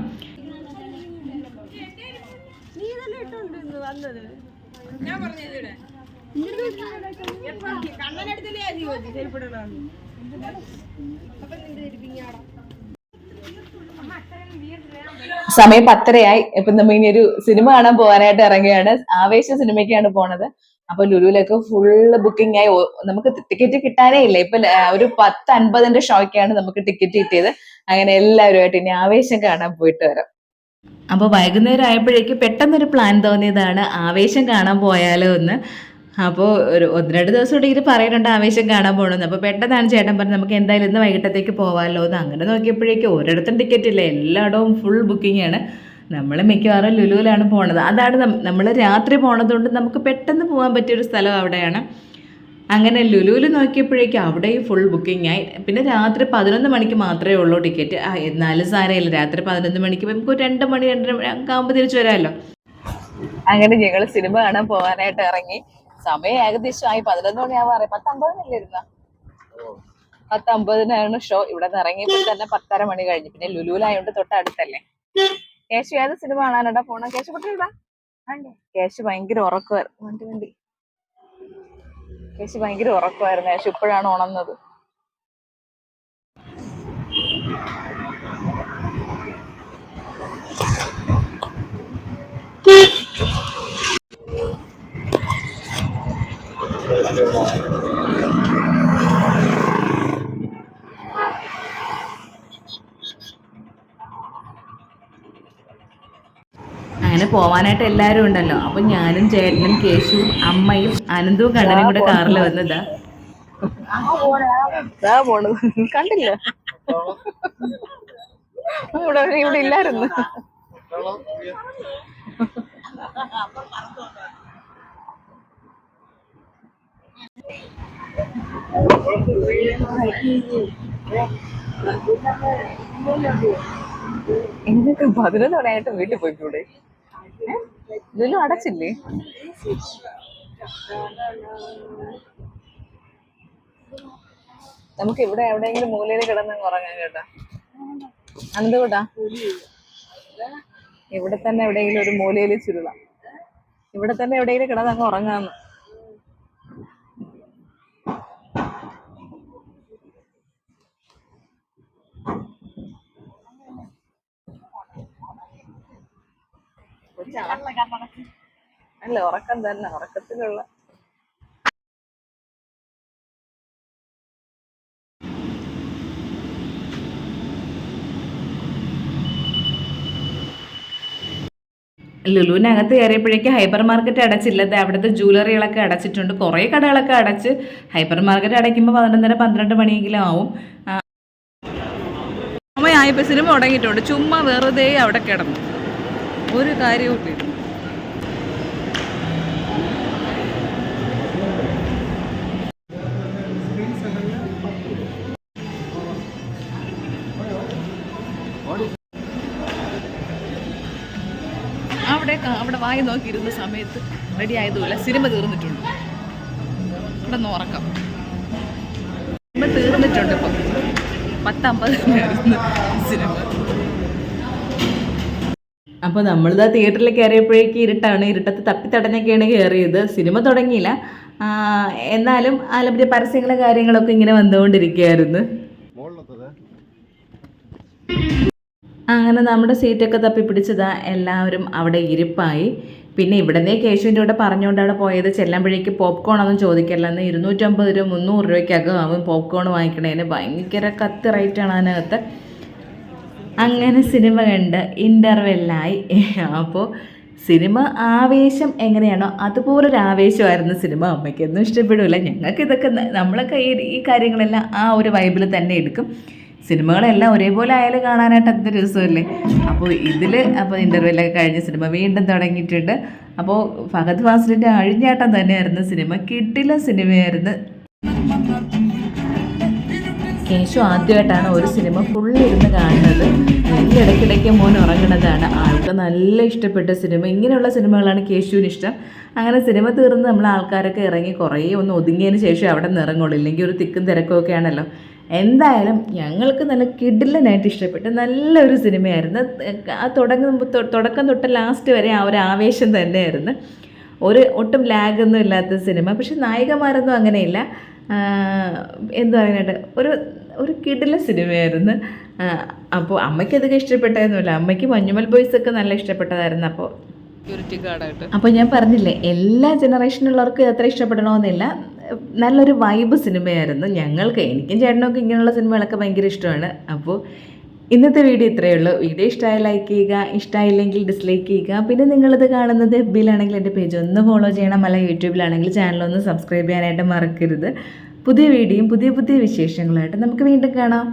സമയം 10:30 ഇപ്പൊ നമ്മ ഇനി ഒരു സിനിമ കാണാൻ പോകാനായിട്ട് ഇറങ്ങുകയാണ്. ആവേശ സിനിമയ്ക്കാണ് പോണത്. അപ്പൊ ലുലുവിലൊക്കെ ഫുള്ള് ബുക്കിംഗ് ആയി, നമുക്ക് ടിക്കറ്റ് കിട്ടാനേ ഇല്ല. ഇപ്പൊ ഒരു 10:50 ഷോയ്ക്കാണ് നമുക്ക് ടിക്കറ്റ് കിട്ടിയത്. അങ്ങനെ എല്ലാവരുമായിട്ട് ഇനി ആവേശം കാണാൻ പോയിട്ട് വരാം. അപ്പോൾ വൈകുന്നേരം ആയപ്പോഴേക്ക് പെട്ടെന്നൊരു പ്ലാൻ തോന്നിയതാണ്, ആവേശം കാണാൻ പോയാലോ എന്ന്. അപ്പോൾ ഒരു 1-2 ദിവസം കൂടി ഇങ്ങനെ പറയുന്നുണ്ട് ആവേശം കാണാൻ പോകണമെന്ന്. അപ്പോൾ പെട്ടെന്നാണ് ചേട്ടൻ പറഞ്ഞത് നമുക്ക് എന്തായാലും ഇന്ന് വൈകിട്ടത്തേക്ക് പോകാമല്ലോ എന്ന്. അങ്ങനെ നോക്കിയപ്പോഴേക്കും ഒരിടത്തും ടിക്കറ്റ് ഇല്ല, എല്ലായിടവും ഫുൾ ബുക്കിംഗ് ആണ്. നമ്മൾ മിക്കവാറും ലുലുവിലാണ് പോണത്. അതാണ് നമ്മൾ രാത്രി പോണതുകൊണ്ട് നമുക്ക് പെട്ടെന്ന് പോകാൻ പറ്റിയൊരു സ്ഥലം അവിടെയാണ്. അങ്ങനെ ലുലുവിൽ നോക്കിയപ്പോഴേക്കും അവിടെയും ഫുൾ ബുക്കിംഗ് ആയി. പിന്നെ രാത്രി 11 മണിക്ക് മാത്രമേ ഉള്ളൂ ടിക്കറ്റ്. എന്നാലും സാരമില്ല, രാത്രി 11 മണിക്ക് നമുക്ക് 2 മണി 2:30 ആകുമ്പോൾ തിരിച്ചു വരാമല്ലോ. അങ്ങനെ ഞങ്ങൾ സിനിമ കാണാൻ പോകാനായിട്ട് ഇറങ്ങി. സമയം ഏകദേശമായി 11 മണിയാവാറ്. 10:50 10:50 ഷോ. ഇവിടെ നിന്ന് ഇറങ്ങിയപ്പോൾ തന്നെ 10:30 മണി കഴിഞ്ഞു. പിന്നെ ലുലുവിലായോണ്ട് തൊട്ടടുത്തല്ലേ. കേശു ഏത് സിനിമ കാണാനായിട്ടാ പോണ? കേശു കുട്ടിയിടാ. കേശു ഭയങ്കര ഉറക്കമായിരുന്നു. കേശു ഭയങ്കര ഉറക്കമായിരുന്നു. കേശു ഇപ്പോഴാണ് ഉണർന്നത്. അങ്ങനെ പോവാനായിട്ട് എല്ലാവരും ഉണ്ടല്ലോ. അപ്പം ഞാനും ചേട്ടനും കേശുവും അമ്മയും അനന്തവും കണ്ണനും കൂടെ കാറിൽ വന്നതാ. പോണത് കണ്ടില്ല, ഇവിടെ ഇല്ലായിരുന്നു. എന്നിട്ട് 11 മണിയായിട്ട് വീട്ടിൽ പോയിക്കൂടെ? ഇതിലും അടച്ചില്ലേ? നമുക്ക് ഇവിടെ എവിടെയെങ്കിലും മൂലയിൽ കിടന്നങ്ങ് ഉറങ്ങാൻ കേട്ടാ. അനന്തകൂട്ടാ, ഇവിടെ തന്നെ എവിടെയെങ്കിലും ഒരു മൂലയിൽ ചുരുളാം. ഇവിടെ തന്നെ എവിടെയെങ്കിലും കിടന്നങ്ങ് ഉറങ്ങാന്ന്. അല്ല, ഉറക്കം തന്നെ, ഉറക്കത്തിലുള്ള ലുലുവിനകത്ത് കയറിയപ്പോഴേക്കും ഹൈപ്പർ മാർക്കറ്റ് അടച്ചില്ല. അവിടുത്തെ ജ്വല്ലറികളൊക്കെ അടച്ചിട്ടുണ്ട്. കുറേ കടകളൊക്കെ അടച്ച്. ഹൈപ്പർ മാർക്കറ്റ് അടയ്ക്കുമ്പോൾ 11:30-12 മണിയെങ്കിലും ആവും. അമ്മയായപ്പോൾ സിനിമ തുടങ്ങിയിട്ടുണ്ട്. ചുമ്മാ വെറുതെ അവിടെ കിടന്നു, ഒരു കാര്യവും ഇല്ല. അവിടെ വായി നോക്കിയിരുന്ന സമയത്ത് റെഡി ആയതുമില്ല, സിനിമ തീർന്നിട്ടുണ്ട്. ഇവിടെ നിന്ന് ഉറക്കം. സിനിമ തീർന്നിട്ടുണ്ട്. ഇപ്പം 10:50 സിനിമ. അപ്പോൾ നമ്മളിതാ തിയേറ്ററിൽ കയറിയപ്പോഴേക്ക് ഇരുട്ടാണ്. ഇരുട്ടത്ത് തപ്പിത്തടഞ്ഞൊക്കെയാണ് കയറിയത്. സിനിമ തുടങ്ങിയില്ല, എന്നാലും അതിലെ പരസ്യങ്ങളും കാര്യങ്ങളൊക്കെ ഇങ്ങനെ വന്നുകൊണ്ടിരിക്കുകയായിരുന്നു. അങ്ങനെ നമ്മുടെ സീറ്റൊക്കെ തപ്പി പിടിച്ചതാ എല്ലാവരും അവിടെ ഇരിപ്പായി. പിന്നെ ഇവിടുന്നേ കേശുവിൻ്റെ കൂടെ പറഞ്ഞുകൊണ്ടാണ് പോയത്. ചെല്ലുമ്പോഴേക്ക് പോപ്കോൺ ഒന്നും ചോദിക്കല്ലെന്ന്. 250 രൂപ 300 രൂപയ്ക്കകം ആവും പോപ്കോൺ വാങ്ങിക്കണേന്. ഭയങ്കര കത്ത് റേറ്റാണ് അതിനകത്ത്. അങ്ങനെ സിനിമ കണ്ട് ഇൻ്റർവെല്ലായി. അപ്പോൾ സിനിമ ആവേശം എങ്ങനെയാണോ അതുപോലൊരു ആവേശമായിരുന്നു സിനിമ. അമ്മയ്ക്കൊന്നും ഇഷ്ടപ്പെടില്ല. ഞങ്ങൾക്ക് ഇതൊക്കെ നമ്മളൊക്കെ ഈ കാര്യങ്ങളെല്ലാം ആ ഒരു വൈബിൽ തന്നെ എടുക്കും. സിനിമകളെല്ലാം ഒരേപോലെ ആയാലും കാണാനായിട്ട് അത്ര രസമല്ലേ. അപ്പോൾ ഇൻ്റർവെല്ലൊക്കെ കഴിഞ്ഞ് സിനിമ വീണ്ടും തുടങ്ങിയിട്ടുണ്ട്. അപ്പോൾ ഫഹദ് ഫാസിലിൻ്റെ അഴിഞ്ഞാട്ടം തന്നെയായിരുന്നു സിനിമ. കിട്ടില്ല സിനിമയായിരുന്നു. കേശു ആദ്യമായിട്ടാണ് ഒരു സിനിമ ഫുള്ളിരുന്ന് കാണുന്നത്. എൻ്റെ ഇടയ്ക്കിടയ്ക്ക് മോൻ ഉറങ്ങുന്നതാണ്. ആൾക്ക് നല്ല ഇഷ്ടപ്പെട്ട സിനിമ. ഇങ്ങനെയുള്ള സിനിമകളാണ് കേശുവിന് ഇഷ്ടം. അങ്ങനെ സിനിമ തീർന്ന് നമ്മൾ ആൾക്കാരൊക്കെ ഇറങ്ങി കുറേ ഒന്ന് ഒതുങ്ങിയതിന് ശേഷം അവിടെ നിന്ന് ഇറങ്ങുള്ളൂ. ഇല്ലെങ്കിൽ ഒരു തിക്കും തിരക്കുമൊക്കെ ആണല്ലോ. എന്തായാലും ഞങ്ങൾക്ക് നല്ല കിടിലനായിട്ട് ഇഷ്ടപ്പെട്ടു. നല്ലൊരു സിനിമയായിരുന്നു. ആ തുടക്കം തൊട്ട് ലാസ്റ്റ് വരെ ആ ഒരു ആവേശം തന്നെയായിരുന്നു. ഒട്ടും ലാഗൊന്നും ഇല്ലാത്ത സിനിമ. പക്ഷെ നായികമാരൊന്നും അങ്ങനെയില്ല. എന്താ പറയാനായിട്ട് ഒരു കിടില സിനിമയായിരുന്നു. അപ്പോൾ അമ്മയ്ക്കതൊക്കെ ഇഷ്ടപ്പെട്ടായിരുന്നില്ല. അമ്മയ്ക്ക് മഞ്ഞുമൽ ബോയ്സൊക്കെ നല്ല ഇഷ്ടപ്പെട്ടതായിരുന്നു. അപ്പോൾ ഞാൻ പറഞ്ഞില്ലേ, എല്ലാ ജനറേഷനുള്ളവർക്കും അത്ര ഇഷ്ടപ്പെടണമെന്നില്ല. നല്ലൊരു വൈബ് സിനിമയായിരുന്നു. എനിക്കും ചേട്ടനൊക്കെ ഇങ്ങനെയുള്ള സിനിമകളൊക്കെ ഭയങ്കര ഇഷ്ടമാണ്. അപ്പോൾ ഇന്നത്തെ വീഡിയോ ഇത്രയേ ഉള്ളൂ. വീഡിയോ ഇഷ്ടമായി ലൈക്ക് ചെയ്യുക, ഇഷ്ടമായില്ലെങ്കിൽ ഡിസ്ലൈക്ക് ചെയ്യുക. പിന്നെ നിങ്ങളിത് കാണുന്നത് FBയിലാണെങ്കിൽ എൻ്റെ പേജ് ഒന്ന് ഫോളോ ചെയ്യണം. അല്ല യൂട്യൂബിലാണെങ്കിൽ ചാനലൊന്ന് സബ്സ്ക്രൈബ് ചെയ്യാനായിട്ട് മറക്കരുത്. പുതിയ വീഡിയോയും പുതിയ വിശേഷങ്ങളായിട്ട് നമുക്ക് വീണ്ടും കാണാം.